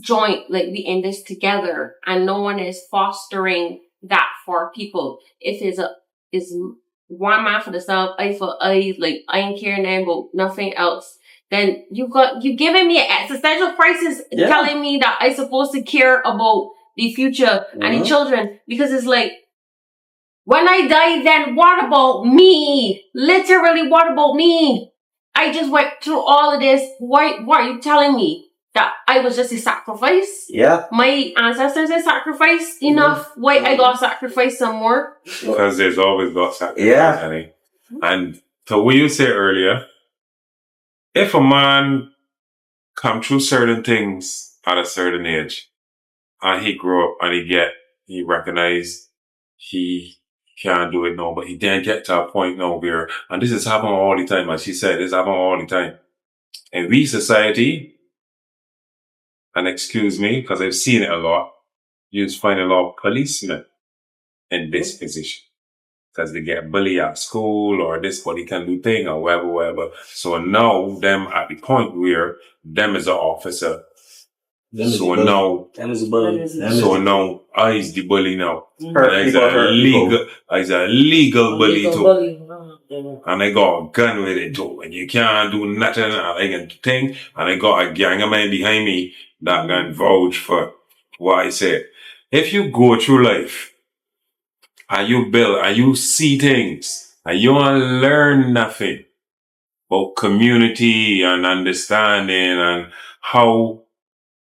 joint, like we in this together, and no one is fostering that for people. If it's one man for the self, I ain't caring about nothing else. Then you giving me an existential crisis, telling me that I supposed to care about the future and the children, because it's like, when I die, then what about me? Literally, what about me? I just went through all of this. What are you telling me? That I was just a sacrifice? Yeah. My ancestors had sacrificed enough. Why I gotta sacrifice some more? Because there's always got sacrifice, honey. And to what you said earlier, if a man come through certain things at a certain age, and he grow up and he recognize he can't do it now, but he then get to a point now where, and this is happening all the time, as she said, this happen all the time. In we society, and excuse me, because I've seen it a lot, you just find a lot of policemen in this position. Because they get bullied at school or this body can do thing or whatever. So now them at the point where them is an officer. So now I is the bully now. And he's a legal bully too. And I got a gun with it too. And you can't do nothing. And I can think. And I got a gang of men behind me that can vouch for what I said. If you go through life and you build and you see things and you want to learn nothing about community and understanding and how,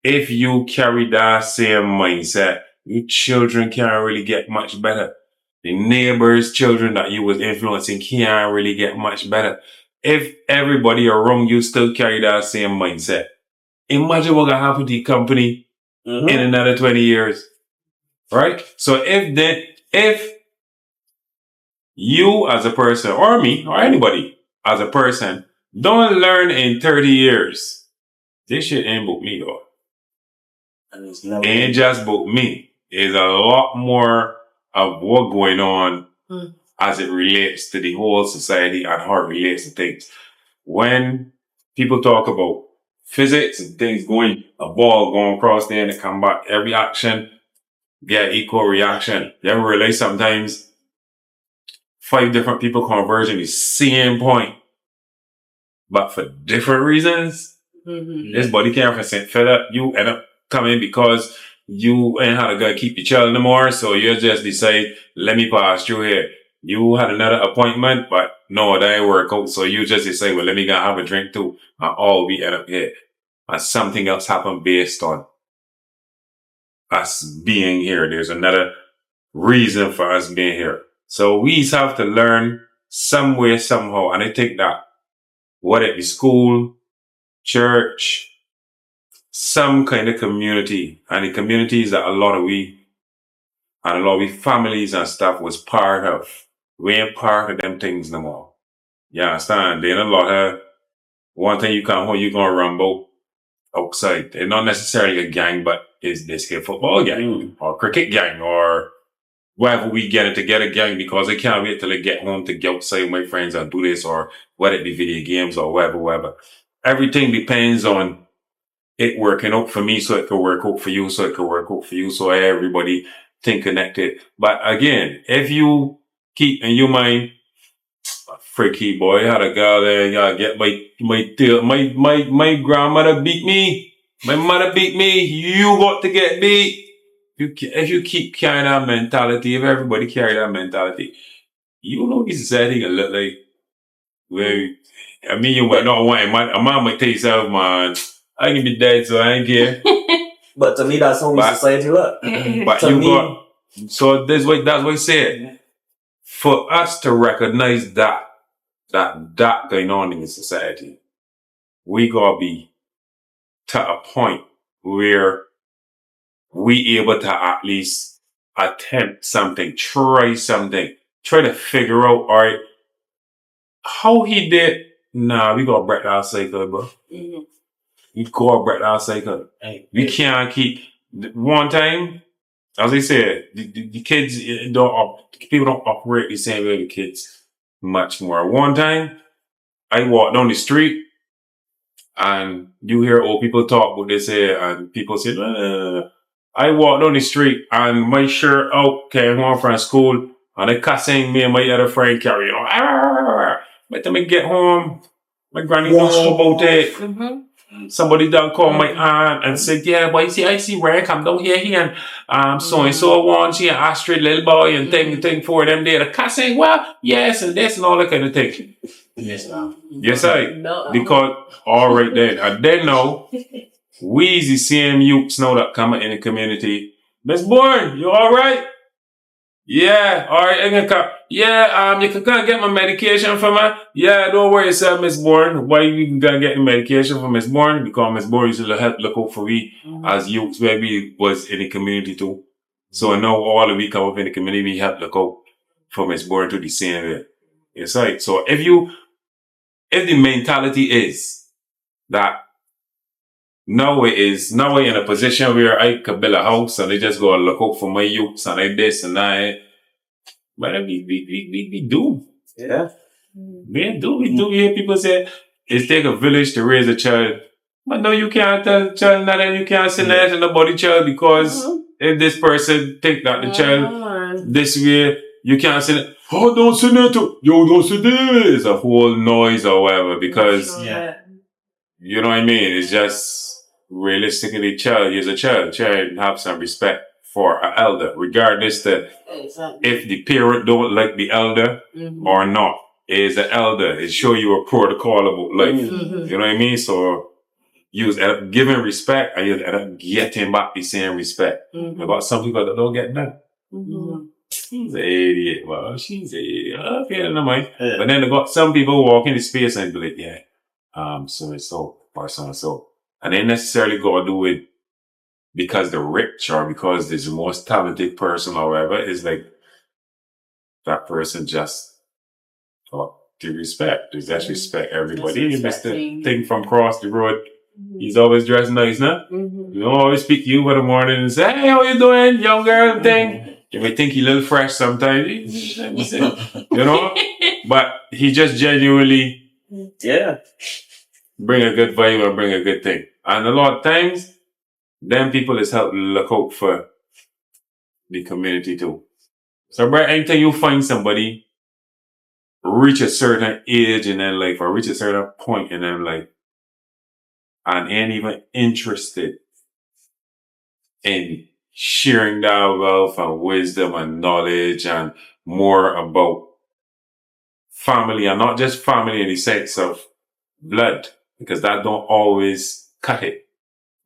if you carry that same mindset, your children can't really get much better. the neighbors' children that you was influencing can't really get much better. If everybody around you still carry that same mindset, imagine what's gonna happen to your company in another 20 years. Right? So if you as a person, or me, or anybody as a person, don't learn in 30 years, this shit ain't about me, though. Ain't just about me. There's a lot more of what going on as it relates to the whole society and how it relates to things. When people talk about physics and things going, a ball going across there and it come back, every action get equal reaction. You ever realize sometimes 5 different people converging the same point, but for different reasons? This body can't fed up. You end up coming because you ain't had to keep your child no more, so you just decide, let me pass through here. You had another appointment, but no, that ain't work out, so you just decide, well, let me go have a drink too, and all we end up here. And something else happened based on us being here. There's another reason for us being here. So we have to learn some way, somehow, and I think that whether it be school, church, some kind of community, and the communities that a lot of we families and stuff was part of, we ain't part of them things no more. You understand? Then a lot of, one thing you can't hold, you gonna rumble outside. They're not necessarily a gang, but it's this here football gang, or cricket gang, or whatever we get it together gang, because I can't wait till I get home to get outside with my friends and do this, or whether it be video games or whatever. Everything depends on it working out for me, so it could work out for you, so it could work out for you, so everybody think connected. But again, if you keep in your mind, freaky boy, had a girl there, y'all get my grandmother beat me, my mother beat me, you got to get beat. If you keep carrying that mentality, if everybody carry that mentality, you know this society gonna look like, where, I mean, you might not want it. A man might tell yourself, man, I can be dead, so I ain't care. But to me, that's how society look. But you got, so that's what I said. For us to recognize that going on in the society, we gotta be to a point where we able to at least attempt something, try something, try to figure out, all right, how he did. Nah, we gotta break that cycle, bro. We gotta break that cycle. We can't keep, one time, as I said, the kids people don't operate the same way the kids much more. One time, I walked down the street and you hear old people talk what they say, and people say, I walked down the street and my shirt out, came home from school, and they cussing me and my other friend carry on. By the time I get home, my granny don't know about it. Somebody done call my aunt and said, yeah, boy, I see where I come down here and so one, she an Astrid little boy and thing for them there. The cussing, well, yes, and this and all that kind of thing. Yes, because all right then, and then now, we the same youths now that come in the community. Miss Bourne, you all right? Yeah, all right. Yeah, you can go and get my medication for me. Yeah, don't worry, sir, Miss Bourne. Why you gonna get the medication for Miss Bourne? Because Miss Bourne used to help look out for we as youths where we was in the community too. So now all of we come up in the community, we help look out for Miss Bourne to the same way. It's right. So if the mentality is that now we're in a position where I could build a house and they just go and look out for my youths and like this and that. But we do. Yeah. We do. We hear people say, it takes a village to raise a child. But no, you can't tell the child that, you can't say that to nobody child, because if this person think that the child this way, you can't say that, oh, don't say that to, yo, don't say this, a whole noise or whatever, because you know what I mean? It's just realistically, child is a child. Child have some respect for an elder, regardless that if the parent don't like the elder or not. Is the elder. It show you a protocol about life. You know what I mean? So you end up giving respect and you end up getting back the same respect. About some people that don't get that. she's an idiot. Well, she's an idiot. Okay, never mind. Yeah. But then they got some people walk in the space and be like, yeah, so and so, or so and so. And they necessarily got to do it because they're rich or because there's the most talented person or whatever. It's like that person just to respect. Just respect everybody. Mr. Thing from across the road. He's always dressed nice, nah? You don't always speak to you in the morning and say, hey, how you doing, young girl thing? You may think he's a little fresh sometimes. You know? But he just genuinely bring a good vibe and bring a good thing. And a lot of times, them people is helping look out for the community too. So, bro, anytime you find somebody reach a certain age in their life or reach a certain point in their life and ain't even interested in sharing that wealth and wisdom and knowledge and more about family, and not just family in the sense of blood, because that don't always cut it,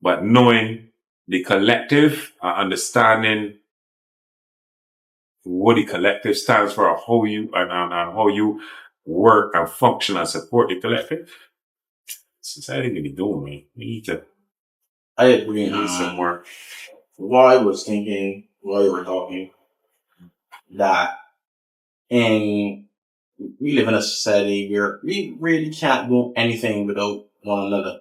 but knowing the collective, understanding what the collective stands for, how you and how you work and function and support the collective. Society can be doing, man. We need to. I agree. We need some more. While I was thinking, while you were talking, that we live in a society where we really can't do anything without one another.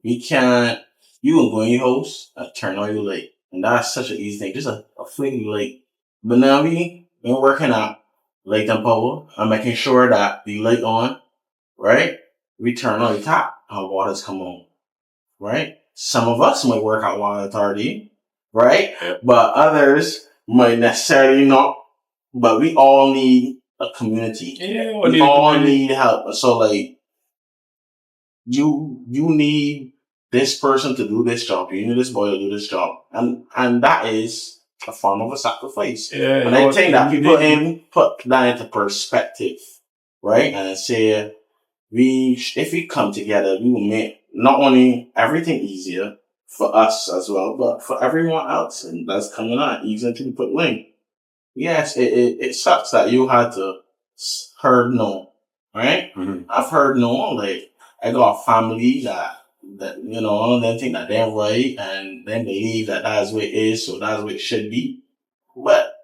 We can't. You can go in your house and turn on your light, and that's such an easy thing. Just a flick light. But now we been working out light and power and making sure that the light on, right? We turn on the tap and water's come on, right? Some of us might work out water authority, right? Yeah. But others might necessarily not. But we all need a community. Yeah, we all need help. So like, you need this person to do this job. You need this boy to do this job. And that is a form of a sacrifice. Yeah, and I think that people put that into perspective, right? And say, if we come together, we will make not only everything easier for us as well, but for everyone else and that's coming on, easier to put link. Yes, it sucks that you had to heard no, right? Mm-hmm. I've heard no, like, I got a family that you know, they think that they're right and they believe that that's what it is, so that's what it should be. But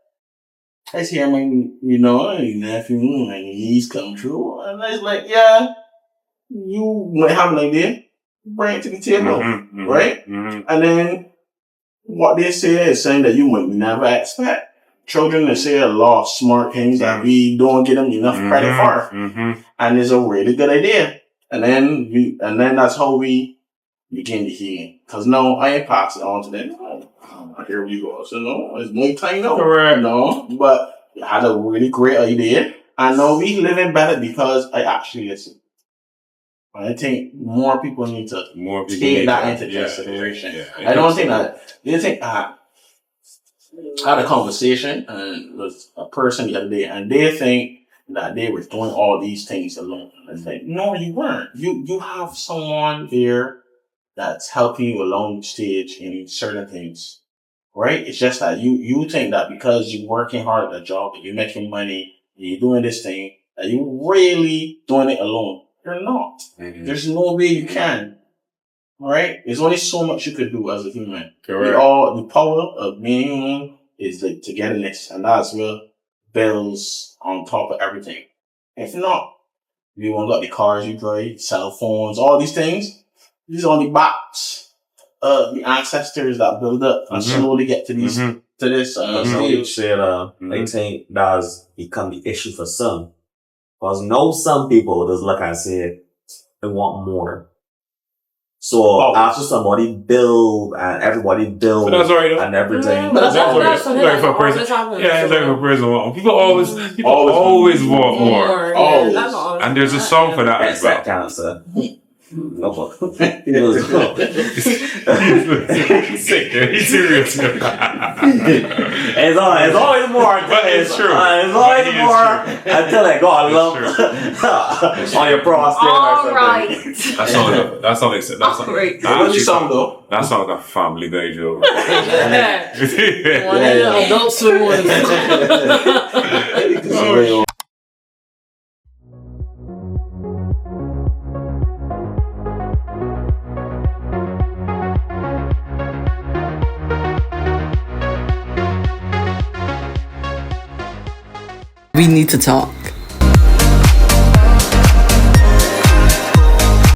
I hear my, you know, nephew and niece come true, and it's like, yeah, you might have an idea, bring it to the table, right? Mm-hmm. And then what they say is saying that you might never expect. Children, they say a lot of smart things that we don't give them enough credit for, and it's a really good idea. And then that's how we begin the healing. Cause no, I ain't passing it on to them. Here we go. So no, it's my time now. Correct. No, but I had a really great idea. I know we living better because I actually listen. I think more people need to take that into consideration. Yeah, I don't think that. You think I had a conversation and with a person the other day, and they think that they were doing all these things alone. And it's like, no, you weren't. You have someone there that's helping you along the stage in certain things, right? It's just that you think that because you're working hard at a job, and you're making money, and you're doing this thing, that you're really doing it alone. You're not. Mm-hmm. There's no way you can. All right? There's only so much you could do as a human. Correct. The power of being human is the togetherness, and that's what builds on top of everything. If not, you won't got the cars you drive, cell phones, all these things. These are the backs of the ancestors that build up and slowly get to these to this stage. I think that's become the issue for some. Because some people just look and say they want more. So after somebody build and everybody build and everything. That's like for a person. Yeah, it's like for a person. People always want more. Always. And there's a song for that as well. Cancer. No fuck. He's sick, dude. He's serious. It's always more. But it's true. It's always more. until I got a lump on your prostate or All something. right. That sounds like that sounds like a family guy joke. One of the adult swim ones. We need to talk.